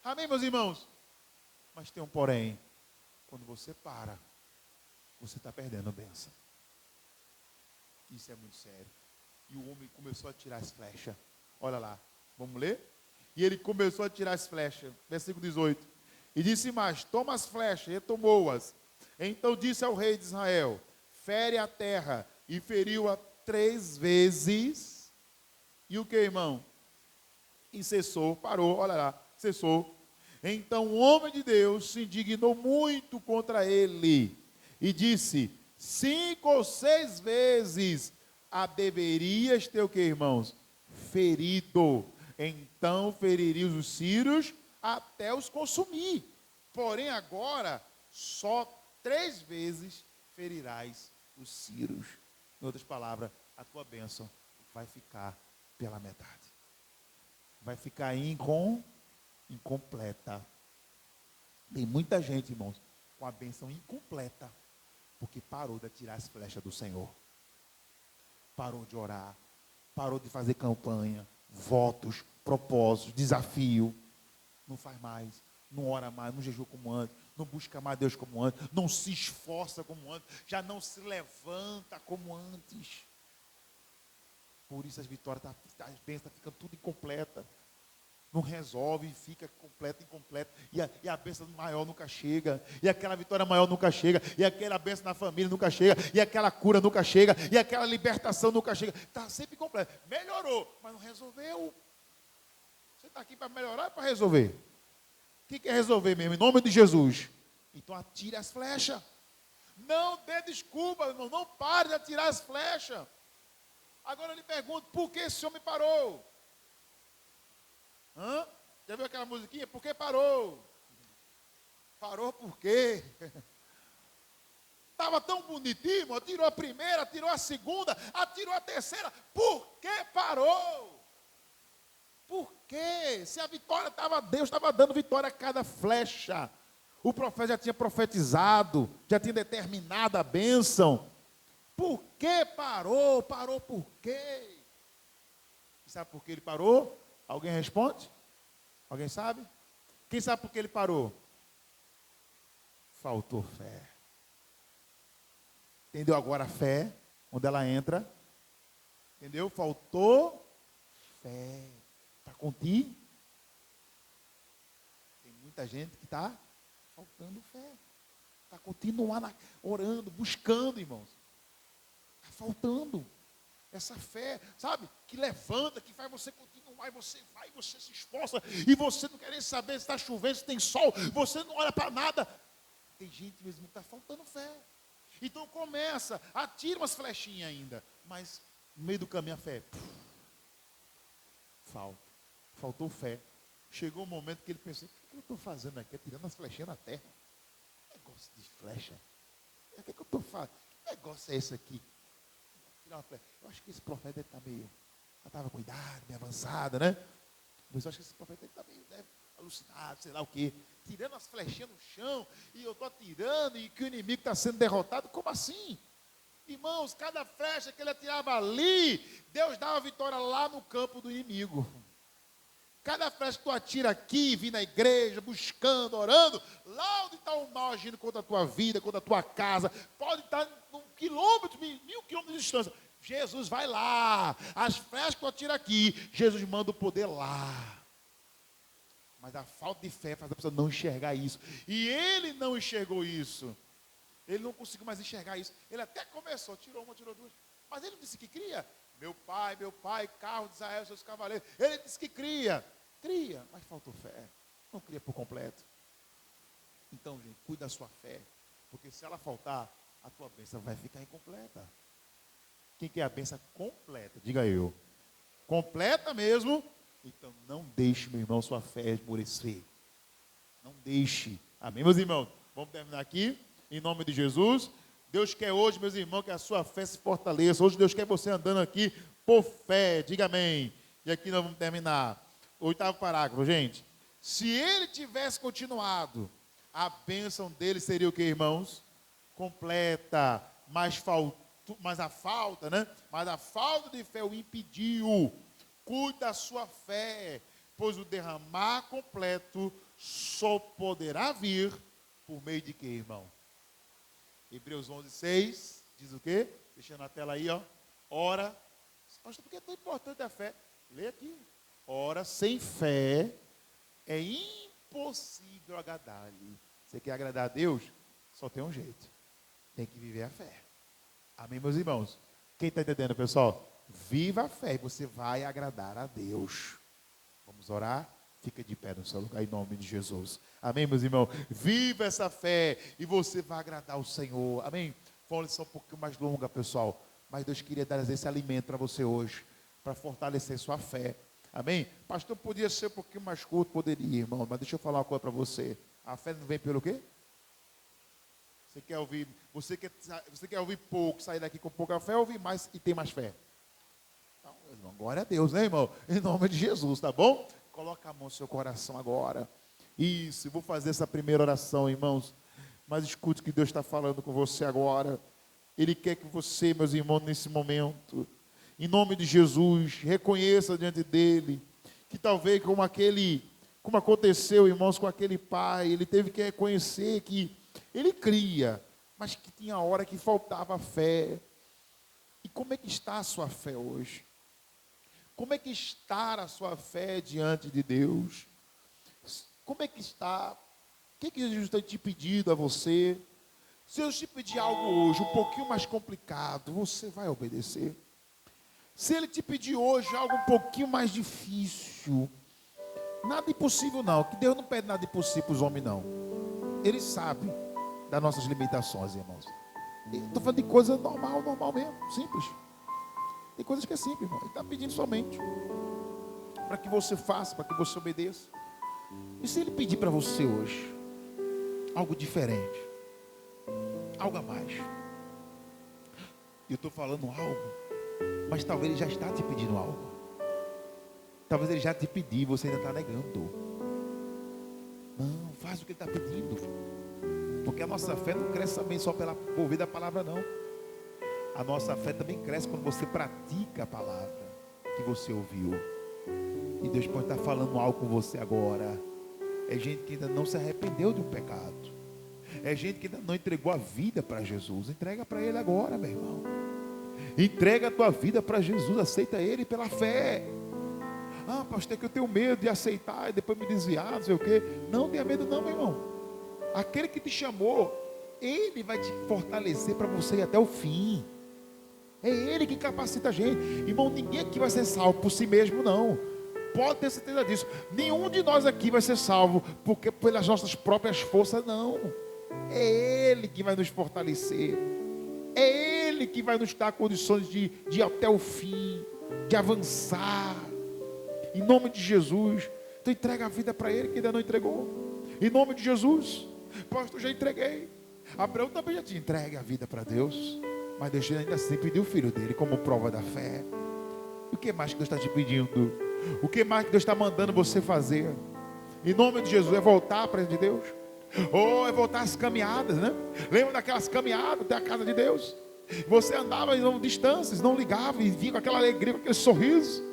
A: Amém, meus irmãos? Mas tem um porém. Quando você para, você está perdendo a bênção. Isso é muito sério. E o homem começou a tirar as flechas. Olha lá, vamos ler? E ele começou a tirar as flechas. Versículo 18. E disse mais, toma as flechas, e tomou-as. Então disse ao rei de Israel: fere a terra, e feriu-a 3 vezes. E o que, irmão? E cessou, parou, olha lá, cessou. Então o homem de Deus se indignou muito contra ele e disse: 5 ou 6 vezes a deverias ter o que, irmãos? Ferido. Então feririas os sírios até os consumir. Porém agora só 3 vezes ferirás os sírios. Em outras palavras, a tua bênção vai ficar pela metade. Vai ficar incompleta. Tem muita gente, irmãos, com a bênção incompleta, porque parou de atirar as flechas do Senhor. Parou de orar, parou de fazer campanha, votos, propósitos, desafio. Não faz mais, não ora mais, não jejua como antes, não busca mais Deus como antes, não se esforça como antes, já não se levanta como antes. Por isso as vitórias, as bênçãos estão ficando tudo incompleta. Não resolve, fica completa, incompleta. E a bênção maior nunca chega. E aquela vitória maior nunca chega. E aquela bênção na família nunca chega. E aquela cura nunca chega. E aquela libertação nunca chega. Está sempre incompleta. Melhorou, mas não resolveu. Você está aqui para melhorar ou para resolver? O que é resolver mesmo? Em nome de Jesus. Então atire as flechas. Não dê desculpa, irmão. Não pare de atirar as flechas. Agora eu lhe pergunto, por que esse homem parou? Já viu aquela musiquinha? Por que parou? Parou por quê? Estava tão bonitinho, atirou a primeira, atirou a segunda, atirou a terceira. Por que parou? Por quê? Se a vitória estava, Deus estava dando vitória a cada flecha. O profeta já tinha profetizado, já tinha determinado a bênção. Por que parou? Parou por quê? Sabe por que ele parou? Alguém responde? Alguém sabe? Quem sabe por que ele parou? Faltou fé. Entendeu agora a fé? Onde ela entra? Entendeu? Faltou fé. Está contigo? Tem muita gente que está faltando fé. Está continuando orando, buscando, irmãos. Está faltando essa fé, sabe? Que levanta, que faz você continuar, e você vai, você se esforça, e você não quer nem saber se está chovendo, se tem sol, você não olha para nada. Tem gente mesmo que está faltando fé. Então começa, atira umas flechinhas ainda, mas no meio do caminho a fé, faltou fé. Chegou um momento que ele pensou: o que eu estou fazendo aqui? Atirando as flechinhas na terra. Que negócio de flecha? O que eu estou fazendo? Que negócio é esse aqui? Eu acho que esse profeta deve estar meio, já estava com idade, meio avançada, né? Mas eu acho que esse profeta deve estar meio alucinado, sei lá o quê. Tirando as flechinhas no chão, e eu estou atirando, e que o inimigo está sendo derrotado. Como assim? Irmãos, cada flecha que ele atirava ali, Deus dava vitória lá no campo do inimigo. Cada flecha que tu atira aqui, vir na igreja, buscando, orando, lá onde está o mal agindo contra a tua vida, contra a tua casa, pode estar num quilômetro, 1000 quilômetros de distância. Jesus vai lá. As flechas que tu atira aqui, Jesus manda o poder lá. Mas a falta de fé faz a pessoa não enxergar isso. E ele não enxergou isso. Ele não conseguiu mais enxergar isso. Ele até começou, tirou uma, tirou duas. Mas ele disse que cria. Meu pai, carro de Israel, seus cavaleiros. Ele disse que cria, mas faltou fé. Não cria por completo. Então, gente, cuida da sua fé. Porque se ela faltar, a tua bênção vai ficar incompleta. Quem quer a bênção completa? Diga eu. Completa mesmo? Então não deixe, meu irmão, sua fé esmorecer. Não deixe. Amém, meus irmãos? Vamos terminar aqui. Em nome de Jesus. Deus quer hoje, meus irmãos, que a sua fé se fortaleça. Hoje Deus quer você andando aqui por fé. Diga amém. E aqui nós vamos terminar. 8º parágrafo, gente. Se ele tivesse continuado, a bênção dele seria o que, irmãos? Completa. Mas a falta, né? Mas a falta de fé o impediu. Cuide da sua fé, pois o derramar completo só poderá vir por meio de quê, irmão? Hebreus 11:6 diz o quê? Deixando na tela aí, ó. Ora, pastor, por que é tão importante a fé? Lê aqui. Ora, sem fé é impossível agradar-lhe. Você quer agradar a Deus? Só tem um jeito. Tem que viver a fé. Amém, meus irmãos? Quem está entendendo, pessoal? Viva a fé e você vai agradar a Deus. Vamos orar? Fica de pé no seu lugar em nome de Jesus. Amém, meus irmãos? Viva essa fé e você vai agradar o Senhor. Amém? Foi uma lição um pouquinho mais longa, pessoal. Mas Deus queria dar esse alimento para você hoje, para fortalecer sua fé. Amém? Pastor, podia ser um pouquinho mais curto, poderia, irmão. Mas deixa eu falar uma coisa para você. A fé não vem pelo quê? Você quer ouvir pouco, sair daqui com pouca fé, ou ouvir mais e ter mais fé? Então, irmão, glória a Deus, né, irmão? Em nome de Jesus, tá bom? Coloca a mão no seu coração agora. Isso, eu vou fazer essa primeira oração, irmãos. Mas escute o que Deus está falando com você agora. Ele quer que você, meus irmãos, nesse momento, em nome de Jesus, reconheça diante dele, que talvez como aconteceu, irmãos, com aquele pai, ele teve que reconhecer que ele cria, mas que tinha hora que faltava fé. E como é que está a sua fé hoje? Como é que está a sua fé diante de Deus? Como é que está? O que Jesus tem te pedido a você? Se eu te pedir algo hoje, um pouquinho mais complicado, você vai obedecer? Se Ele te pedir hoje algo um pouquinho mais difícil, nada impossível não, que Deus não pede nada impossível para os homens não. Ele sabe das nossas limitações, irmãos. Estou falando de coisa normal mesmo, simples. Tem coisas que é simples, irmão. Ele está pedindo somente para que você faça, para que você obedeça. E se Ele pedir para você hoje algo diferente, algo a mais? Eu estou falando algo, mas talvez Ele já está te pedindo algo. Talvez Ele já te pediu e você ainda está negando. Não, faz o que Ele está pedindo. Porque a nossa fé não cresce também só pela ouvir da palavra, não. A nossa fé também cresce quando você pratica a palavra que você ouviu. E Deus pode estar falando algo com você agora. É gente que ainda não se arrependeu de um pecado. É gente que ainda não entregou a vida para Jesus. Entrega para Ele agora, meu irmão. Entrega a tua vida para Jesus. Aceita Ele pela fé. Ah, pastor, é que eu tenho medo de aceitar e depois me desviar, não sei o quê. Não tenha medo não, meu irmão. Aquele que te chamou, Ele vai te fortalecer para você ir até o fim. É Ele que capacita a gente. Irmão, ninguém aqui vai ser salvo por si mesmo, não. Pode ter certeza disso. Nenhum de nós aqui vai ser salvo porque pelas nossas próprias forças, não. É Ele que vai nos fortalecer. É Ele que vai nos dar condições de ir até o fim, de avançar. Em nome de Jesus. Então entrega a vida para Ele que ainda não entregou. Em nome de Jesus. Pastor, já entreguei. Abraão também já tinha entregue a vida para Deus. Mas Deus ainda assim pediu o filho dele como prova da fé. E o que mais que Deus está te pedindo? O que mais que Deus está mandando você fazer? Em nome de Jesus, é voltar para de Deus? Ou é voltar às caminhadas, né? Lembra daquelas caminhadas até a casa de Deus? Você andava em distâncias, não ligava e vinha com aquela alegria, com aquele sorriso.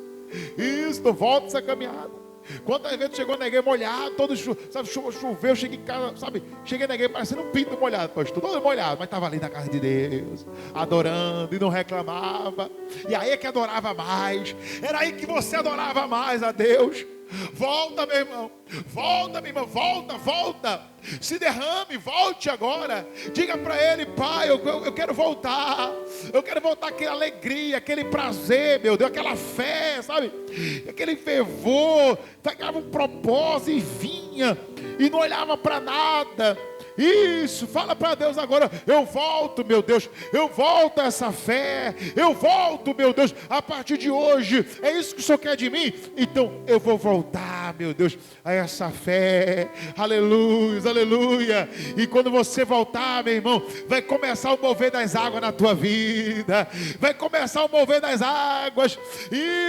A: Isso, então volta essa caminhada. Quantas vezes chegou na igreja molhado, todo choveu, cheguei em casa, sabe? Cheguei na igreja parecendo um pinto molhado, pastor, todo molhado, mas estava ali na casa de Deus, adorando e não reclamava. E aí é que adorava mais, era aí que você adorava mais a Deus. Volta, meu irmão, volta, minha irmã, volta. Se derrame, volte agora. Diga para Ele, Pai, eu quero voltar. Eu quero voltar aquela alegria, aquele prazer, meu Deus, aquela fé, sabe? Aquele fervor, pegava um propósito e vinha, e não olhava para nada. Isso, fala para Deus agora. Eu volto, meu Deus, eu volto a essa fé. Eu volto, meu Deus, a partir de hoje. É isso que o Senhor quer de mim? Então eu vou voltar, meu Deus, a essa fé. Aleluia, aleluia. E quando você voltar, meu irmão, vai começar o mover das águas na tua vida. Vai começar o mover das águas.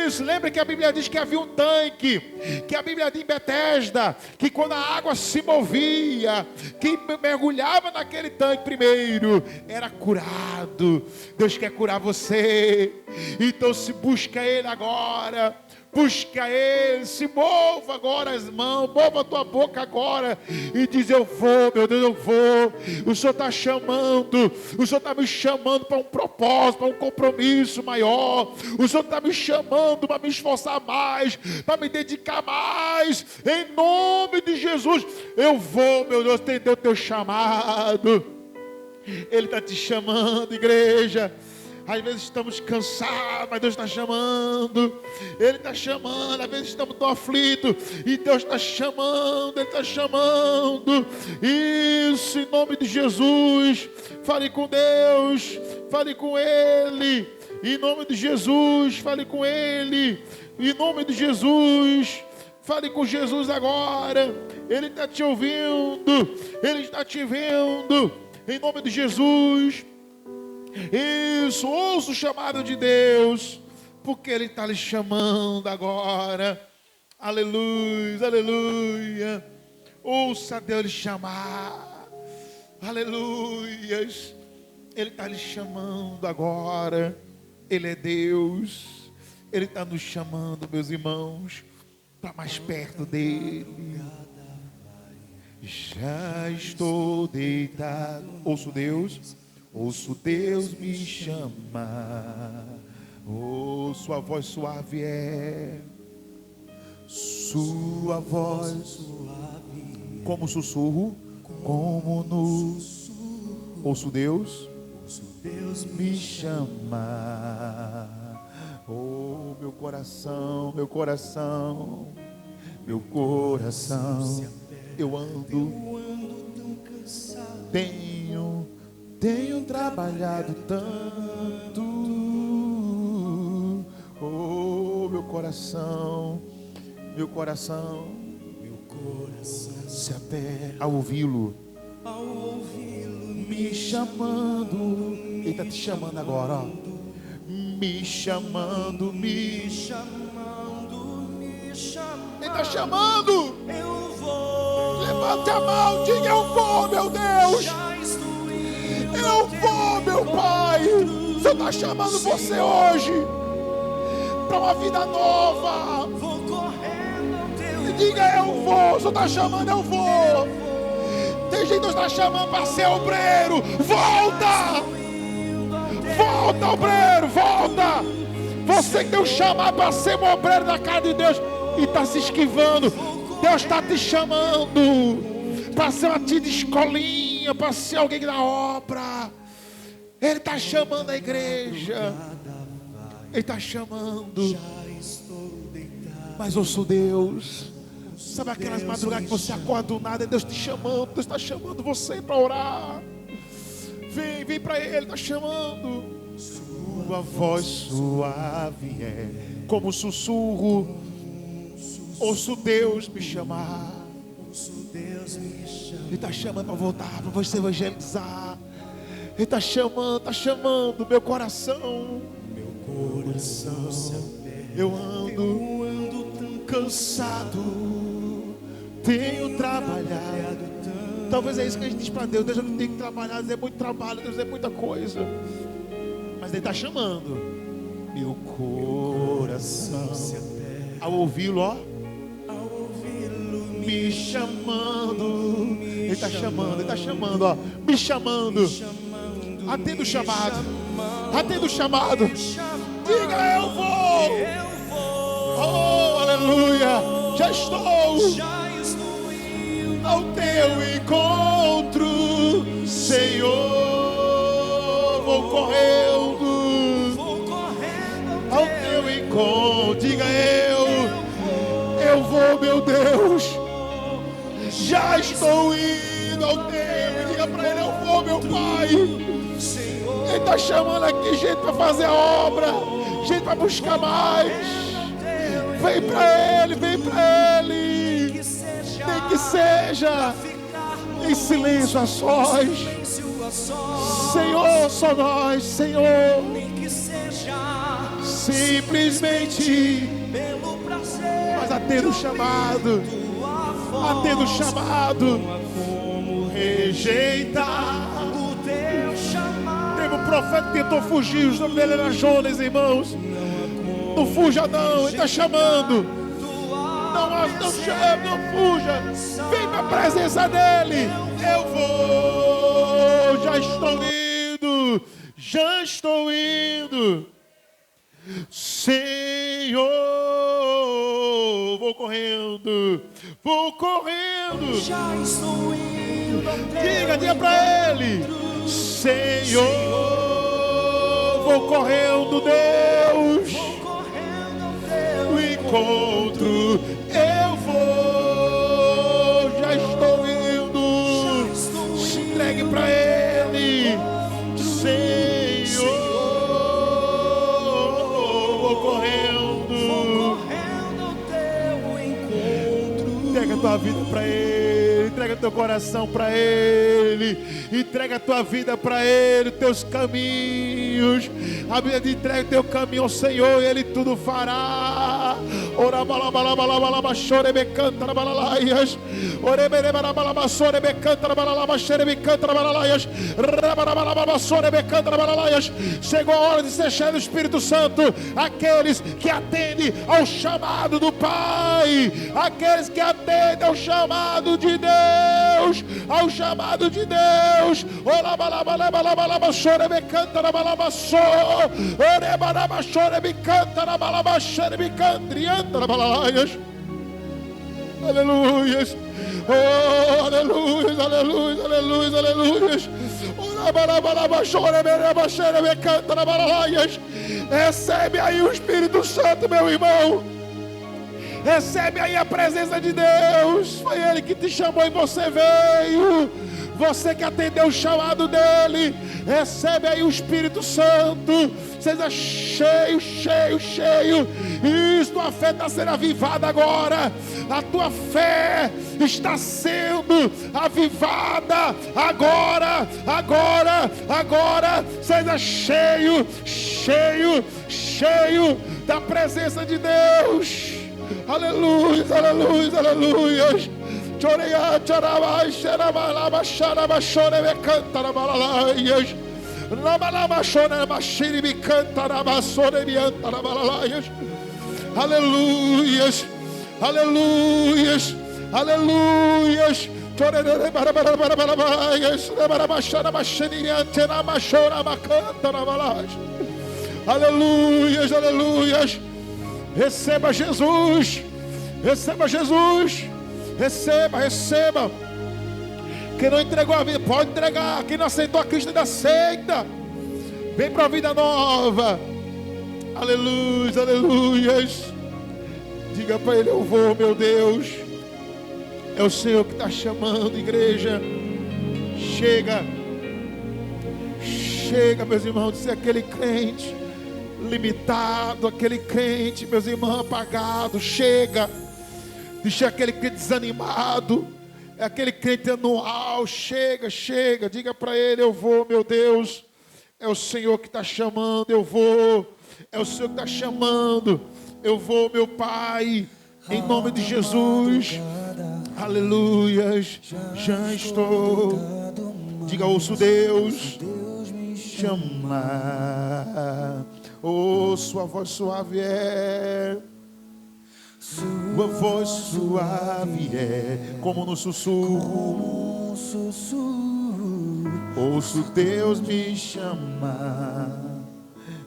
A: Isso, lembra que a Bíblia diz que havia um tanque, que a Bíblia diz em Betesda, que quando a água se movia, que mergulhava naquele tanque primeiro, era curado. Deus quer curar você. Então se busca Ele agora. Busca Ele, se mova agora as mãos, mova a tua boca agora e diz: eu vou, meu Deus, eu vou. O Senhor está chamando, o Senhor está me chamando para um propósito, para um compromisso maior. O Senhor está me chamando para me esforçar mais, para me dedicar mais. Em nome de Jesus, eu vou, meu Deus, atender o teu chamado. Ele está te chamando, igreja. Às vezes estamos cansados, mas Deus está chamando. Ele está chamando. Às vezes estamos tão aflitos e Deus está chamando. Ele está chamando. Isso, em nome de Jesus. Fale com Deus. Fale com Ele. Em nome de Jesus. Fale com Ele. Em nome de Jesus. Fale com Jesus agora. Ele está te ouvindo. Ele está te vendo. Em nome de Jesus. Isso, ouça o chamado de Deus, porque Ele está lhe chamando agora. Aleluia, aleluia. Ouça Deus lhe chamar. Aleluia. Ele está lhe chamando agora. Ele é Deus. Ele está nos chamando, meus irmãos, para mais perto dEle. Já estou deitado. Ouço Deus. Ouço Deus me chamar. Oh, sua voz suave é. Sua voz suave como sussurro, como no. Ouço Deus me chamar. Oh, meu coração, meu coração, meu coração. Eu ando tenho trabalhado tanto. Oh, meu coração se até ao ouvi-lo me chamando. Ele está te chamando agora, ó. Me chamando. Ele está chamando.
B: Eu vou.
A: Levante a mão, diga: eu vou, meu Deus. Eu vou, meu Pai. O Senhor está chamando você hoje para uma vida nova.
B: Vou correndo ao teu.
A: E diga: eu vou. O Senhor está chamando, eu vou. Tem gente que Deus está chamando para ser obreiro. Volta! Volta, obreiro, volta! Você que Deus chamar para ser um obreiro da casa de Deus e está se esquivando. Deus está te chamando para ser uma tia de escolinha, para ser alguém da obra. Ele está chamando a igreja. Ele está chamando. Mas eu sou Deus. Sabe aquelas madrugadas que você acorda do nada e Deus te chamando. Deus está chamando você para orar. Vem para Ele, está chamando. Sua voz suave é como sussurro. Ouço Deus me chamar. Ele está chamando para voltar, para você evangelizar. Ele está chamando meu coração. Eu ando tão cansado. Tenho trabalhado. Talvez é isso que a gente diz para Deus. Deus, eu não tenho que trabalhar. Deus é muito trabalho, Deus é muita coisa. Mas Ele está chamando meu coração. Ao ouvi-lo, ó, me chamando. Ele está chamando, ó, me chamando. Atenda o chamado. Atenda o chamado. Diga: eu vou. Oh, aleluia. Já estou ao teu encontro, Senhor. Vou correndo ao teu encontro. Diga: eu vou, meu Deus. Já estou indo ao teu. Diga para Ele: eu vou, meu Pai. Ele está chamando aqui gente para fazer a obra, gente para buscar mais. Vem para Ele, vem para Ele. Nem que seja em silêncio a sós. Senhor, só nós, Senhor. Simplesmente, mas atenda o chamado. Atenda o chamado. Rejeitar o teu chamado. Teve um profeta que tentou fugir. O nome dele era Jonas, irmãos. Não fuja não, Ele está chamando. Não chame, não fuja. Vem para a presença dEle. Eu vou. Já estou indo. Senhor, vou correndo. Já estou indo. Diga para Ele. Senhor, vou correndo, Deus, o encontro, eu vou, já estou indo, se entregue para Ele, Senhor, vou correndo, entrega a tua vida para Ele, entrega teu coração para Ele, entrega a tua vida para Ele, teus caminhos. A Bíblia diz: entrega o teu caminho ao Senhor e Ele tudo fará. Ora balabalabalabalaba, chore me canta na balalaias. Ore me balabalaba, chore me canta na balalaba, chere me canta na balalaias. Rabalabalaba, chore me canta na balalaias. Chegou a hora de ser cheio do Espírito Santo. Aqueles que atendem ao chamado do Pai, aqueles que atendem ao chamado de Deus, ao chamado de Deus. Ora balabalaba, chore me canta na balaba, ore balaba, chore me canta na balaba, chere me canta. Aleluias, oh, aleluias, aleluias, aleluias, aleluias. Recebe aí o Espírito Santo, meu irmão. Recebe aí a presença de Deus. Foi Ele que te chamou e você veio. Você que atendeu o chamado dEle, recebe aí o Espírito Santo. Seja cheio, cheio, cheio. Isso, tua fé está sendo avivada agora. A tua fé está sendo avivada agora, agora, agora. Seja cheio, cheio, cheio da presença de Deus. Aleluia, aleluia, aleluia. Choreia, chorava, xerabalaba, xaraba, chore, me canta na balalaias. Rabalaba, chore, machiri, me canta na bassore, me anta na balalaias. Aleluias, aleluias, aleluias. Chorere, barabarabarabarabaias, rabarabachara, machiri, antena, machora, macanta na balalaias. Aleluias, aleluias. Receba Jesus, receba Jesus. Receba, receba. Quem não entregou a vida, pode entregar. Quem não aceitou a Cristo, ainda aceita. Vem para a vida nova. Aleluia, aleluias. Diga para Ele: eu vou, meu Deus. É o Senhor que está chamando, igreja. Chega. Chega, meus irmãos, de ser aquele crente limitado, aquele crente, meus irmãos, apagado. Chega. Deixa aquele crente desanimado, é aquele crente anual. Chega, chega, diga para Ele: eu vou, meu Deus. É o Senhor que está chamando, eu vou. É o Senhor que está chamando, eu vou, meu Pai, em nome de Jesus. Aleluia, já estou. Diga: ouço Deus chamar. Ouço a voz suave sua voz suave como no sussurro. Ouço Deus me chamar.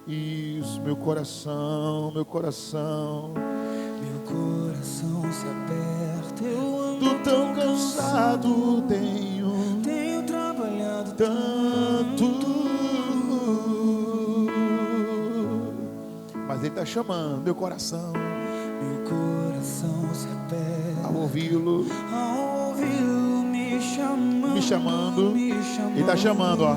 A: Isso, meu coração, meu coração.
B: Meu coração se aperta, eu ando
A: tão cansado, tenho
B: trabalhado
A: tanto. Mas Ele está chamando meu coração.
B: Meu coração se aperta
A: ao ouvi-lo,
B: me chamando,
A: me chamando. Ele está chamando, ó.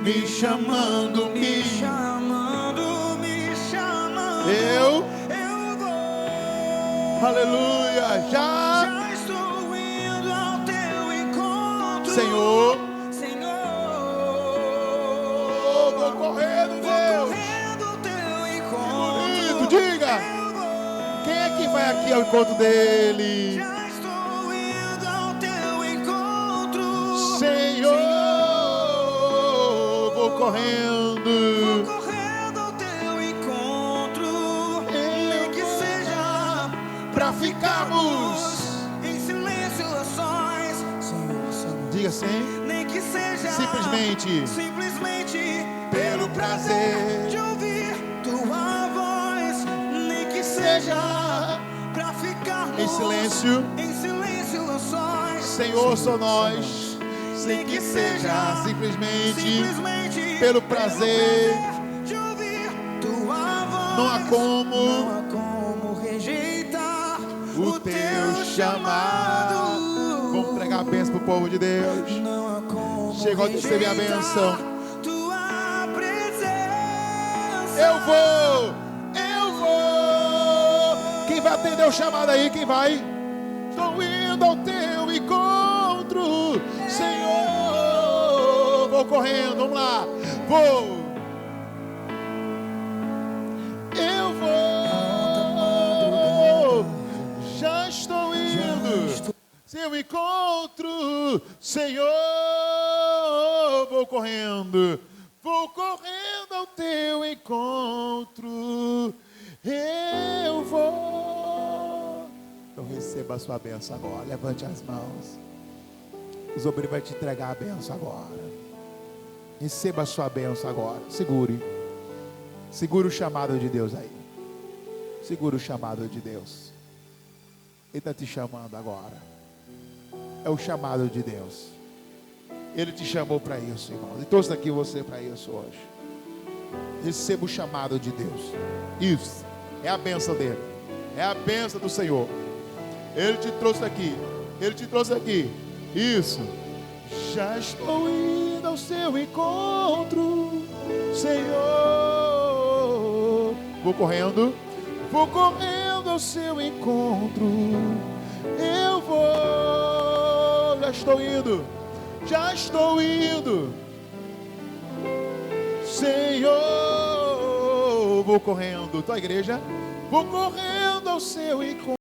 A: Me chamando, me
B: chamando, me chamando.
A: Eu
B: vou.
A: Aleluia. Já
B: estou indo ao teu encontro,
A: Senhor.
B: Vou correndo, Deus.
A: Diga, quem é que vai aqui ao encontro dele?
B: Já estou indo ao teu encontro,
A: Senhor, vou correndo
B: ao teu encontro, nem que seja
A: para ficarmos
B: em silêncio a sós, Senhor.
A: Diga assim:
B: nem que seja
A: simplesmente
B: pelo prazer de ouvir tua voz, nem que seja pra ficarmos
A: em silêncio
B: a sós.
A: Senhor, sou nós.
B: nem que seja
A: simplesmente pelo prazer
B: de ouvir tua voz.
A: Não há como
B: rejeitar
A: o teu chamado. Vamos entregar a bênção para o povo de Deus.
B: Não há como
A: Chegou a receber a bênção.
B: tua presença.
A: Eu vou. Quem vai atender o chamado aí? Quem vai? Estou indo ao teu encontro, Senhor. Vou correndo, vamos lá. Vou. Eu vou. Já estou indo. Seu encontro, Senhor. Vou correndo. Vou correndo ao teu encontro. Eu vou. Então receba a sua bênção agora. Levante as mãos. Os obreiros vão te entregar a bênção agora. Receba a sua bênção agora. Segure. Segure o chamado de Deus aí. Segure o chamado de Deus. Ele está te chamando agora. É o chamado de Deus. Ele te chamou para isso, irmão. E trouxe aqui você para isso hoje. Receba o chamado de Deus. Isso. É a bênção dele. É a bênção do Senhor. Ele te trouxe aqui. Ele te trouxe aqui. Isso. Já estou indo ao seu encontro, Senhor. Vou correndo. Vou correndo ao seu encontro. Eu vou. Já estou indo. Já estou indo. Senhor. Vou correndo. Tua igreja. Vou correndo ao seu encontro.